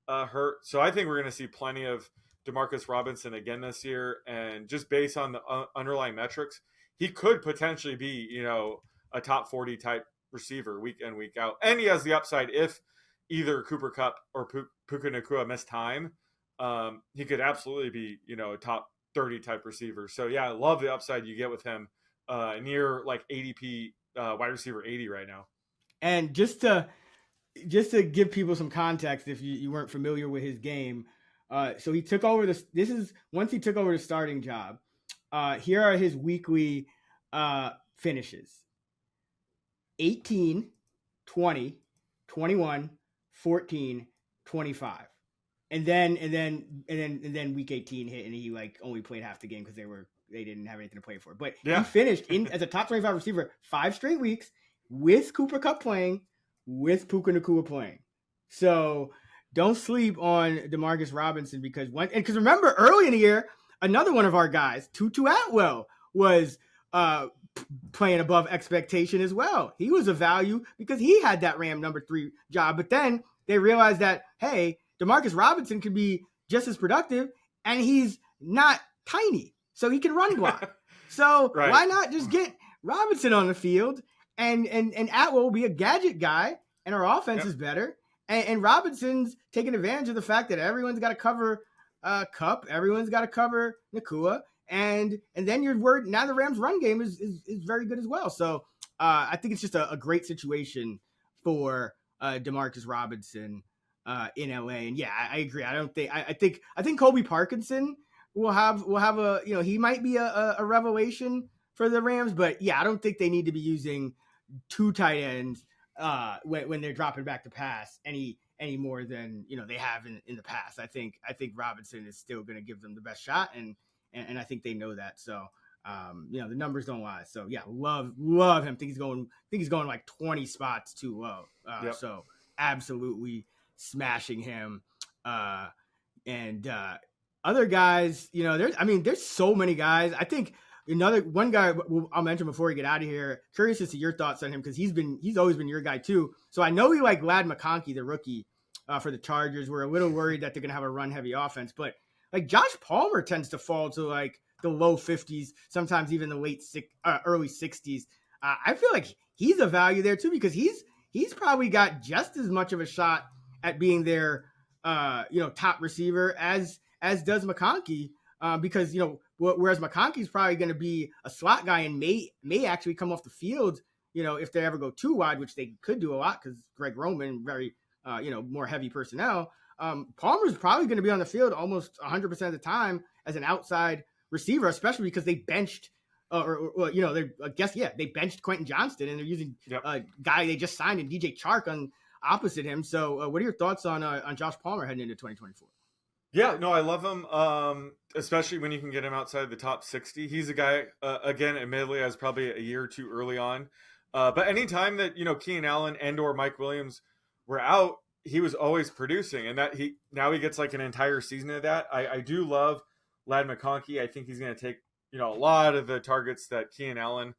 [SPEAKER 7] hurt. So I think we're going to see plenty of Demarcus Robinson again this year. And just based on the underlying metrics, he could potentially be, a top 40 type receiver week in, week out. And he has the upside if either Cooper Kupp or Puka Nacua miss time. He could absolutely be, a top 30 type receiver. So yeah, I love the upside you get with him near like ADP wide receiver 80 right now.
[SPEAKER 6] And just to give people some context, if you weren't familiar with his game, so he took over once he took over the starting job. Here are his weekly finishes: 18, 20, 21, 14, 25. And then week 18 hit, and he like only played half the game because they didn't have anything to play for. But he finished as a top 25 receiver 5 straight weeks with Cooper Kupp playing, with Puka Nacua playing. So don't sleep on Demarcus Robinson because remember early in the year, another one of our guys, Tutu Atwell, was playing above expectation as well. He was a value because he had that Ram number 3 job. But then they realized that, hey, Demarcus Robinson could be just as productive, and he's not tiny, so he can run block. So why not just get Robinson on the field, and Atwell will be a gadget guy, and our offense is better. And Robinson's taking advantage of the fact that everyone's got to cover Kupp, everyone's got to cover Nacua, and then you're worried. Now the Rams' run game is very good as well. So I think it's just a great situation for Demarcus Robinson in LA. And yeah, I agree. I think Colby Parkinson will have a, he might be a revelation for the Rams, but yeah, I don't think they need to be using 2 tight ends when they're dropping back to pass any more than they have in the past. I think Robinson is still going to give them the best shot, and I think they know that. So the numbers don't lie. So yeah, love him. Think he's going like 20 spots too low. So absolutely smashing him. And other guys, there's so many guys. I think one guy I'll mention before we get out of here. Curious as to your thoughts on him because he's always been your guy too. So I know you like Ladd McConkey, the rookie for the Chargers. We're a little worried that they're gonna have a run heavy offense, but like Josh Palmer tends to fall to like the low 50s, sometimes even the early 60s. I feel like he's a value there too because he's probably got just as much of a shot at being their top receiver as does McConkey, because whereas McConkey's probably going to be a slot guy and may actually come off the field if they ever go too wide, which they could do a lot because Greg Roman very more heavy personnel. Palmer's probably going to be on the field almost 100% of the time as an outside receiver, especially because they benched they benched Quentin Johnston and they're using a guy they just signed in DJ Chark on opposite him. So what are your thoughts on Josh Palmer heading into 2024?
[SPEAKER 7] Yeah, no, I love him, especially when you can get him outside the top 60. He's a guy, again, admittedly, I was probably a year or two early on. But anytime that, Keenan Allen and or Mike Williams were out, he was always producing. And that he gets like an entire season of that. I do love Ladd McConkey. I think he's going to take, a lot of the targets that Keenan Allen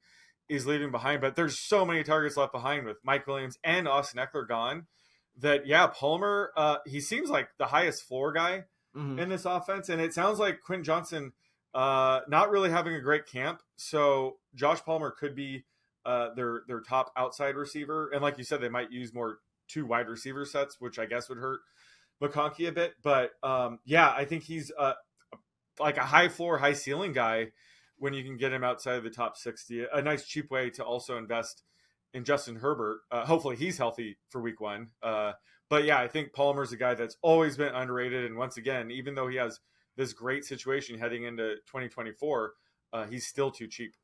[SPEAKER 7] is leaving behind. But there's so many targets left behind with Mike Williams and Austin Eckler gone that, Palmer, he seems like the highest floor guy in this offense. And it sounds like Quentin Johnson not really having a great camp. So Josh Palmer could be their top outside receiver. And like you said, they might use more 2 wide receiver sets, which I guess would hurt McConkey a bit. But I think he's like a high floor, high ceiling guy when you can get him outside of the top 60. A nice cheap way to also invest in Justin Herbert. Hopefully he's healthy for week 1. But yeah, I think Palmer's a guy that's always been underrated. And once again, even though he has this great situation heading into 2024, he's still too cheap.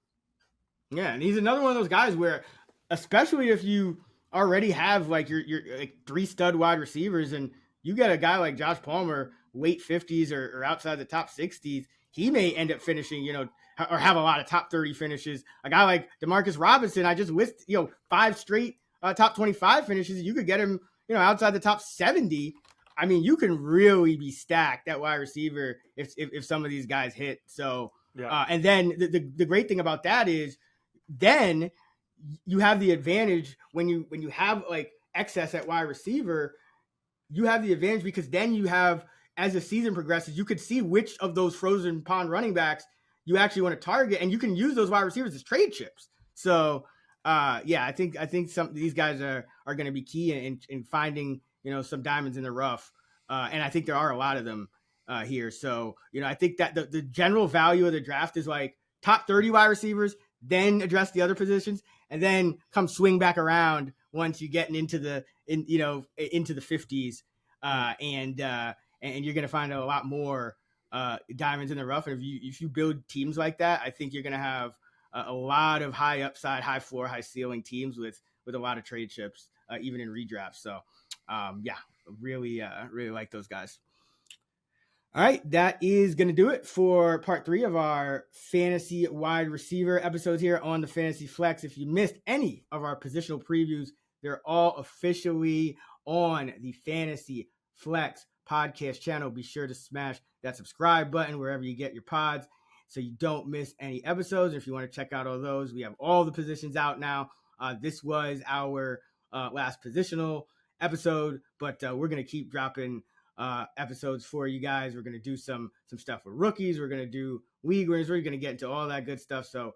[SPEAKER 6] Yeah, and he's another one of those guys where, especially if you already have like your like 3 stud wide receivers, and you get a guy like Josh Palmer, late 50s or outside the top 60s, he may end up finishing, or have a lot of top 30 finishes. A guy like Demarcus Robinson, I just listed, 5 straight top 25 finishes. You could get him, outside the top 70. I mean, you can really be stacked at wide receiver if some of these guys hit. So,
[SPEAKER 7] Yeah.
[SPEAKER 6] And then the great thing about that is then you have the advantage when you have like excess at wide receiver, you have the advantage because then you have, as the season progresses, you could see which of those frozen pond running backs you actually want to target, and you can use those wide receivers as trade chips. So, I think some of these guys are going to be key in finding, some diamonds in the rough. And I think there are a lot of them here. So, I think that the general value of the draft is like top 30 wide receivers, then address the other positions, and then come swing back around once you get into the 50s. And you're going to find a lot more diamonds in the rough. And if you build teams like that, I think you're going to have a lot of high upside, high floor, high ceiling teams with a lot of trade chips, even in redrafts. So, really like those guys. All right, that is going to do it for part 3 of our fantasy wide receiver episodes here on the Fantasy Flex. If you missed any of our positional previews, they're all officially on the Fantasy Flex podcast channel. Be sure to smash that subscribe button wherever you get your pods so you don't miss any episodes. If you want to check out all those, we have all the positions out now. This was our last positional episode, but we're going to keep dropping episodes for you guys. We're going to do some stuff with rookies. We're going to do league winners. We're going to get into all that good stuff. So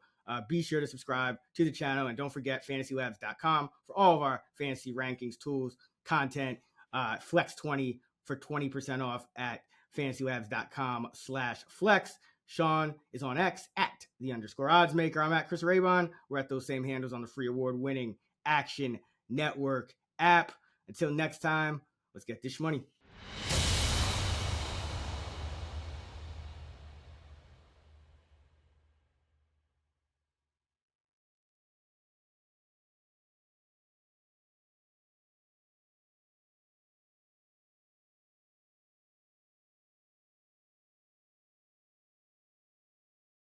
[SPEAKER 6] be sure to subscribe to the channel, and don't forget FantasyLabs.com for all of our fantasy rankings, tools, content, Flex 20 for 20% off at FantasyLabs.com/flex. Sean is on X at @_oddsmaker. I'm at Chris Raybon. We're at those same handles on the free award-winning Action Network app. Until next time, let's get this money.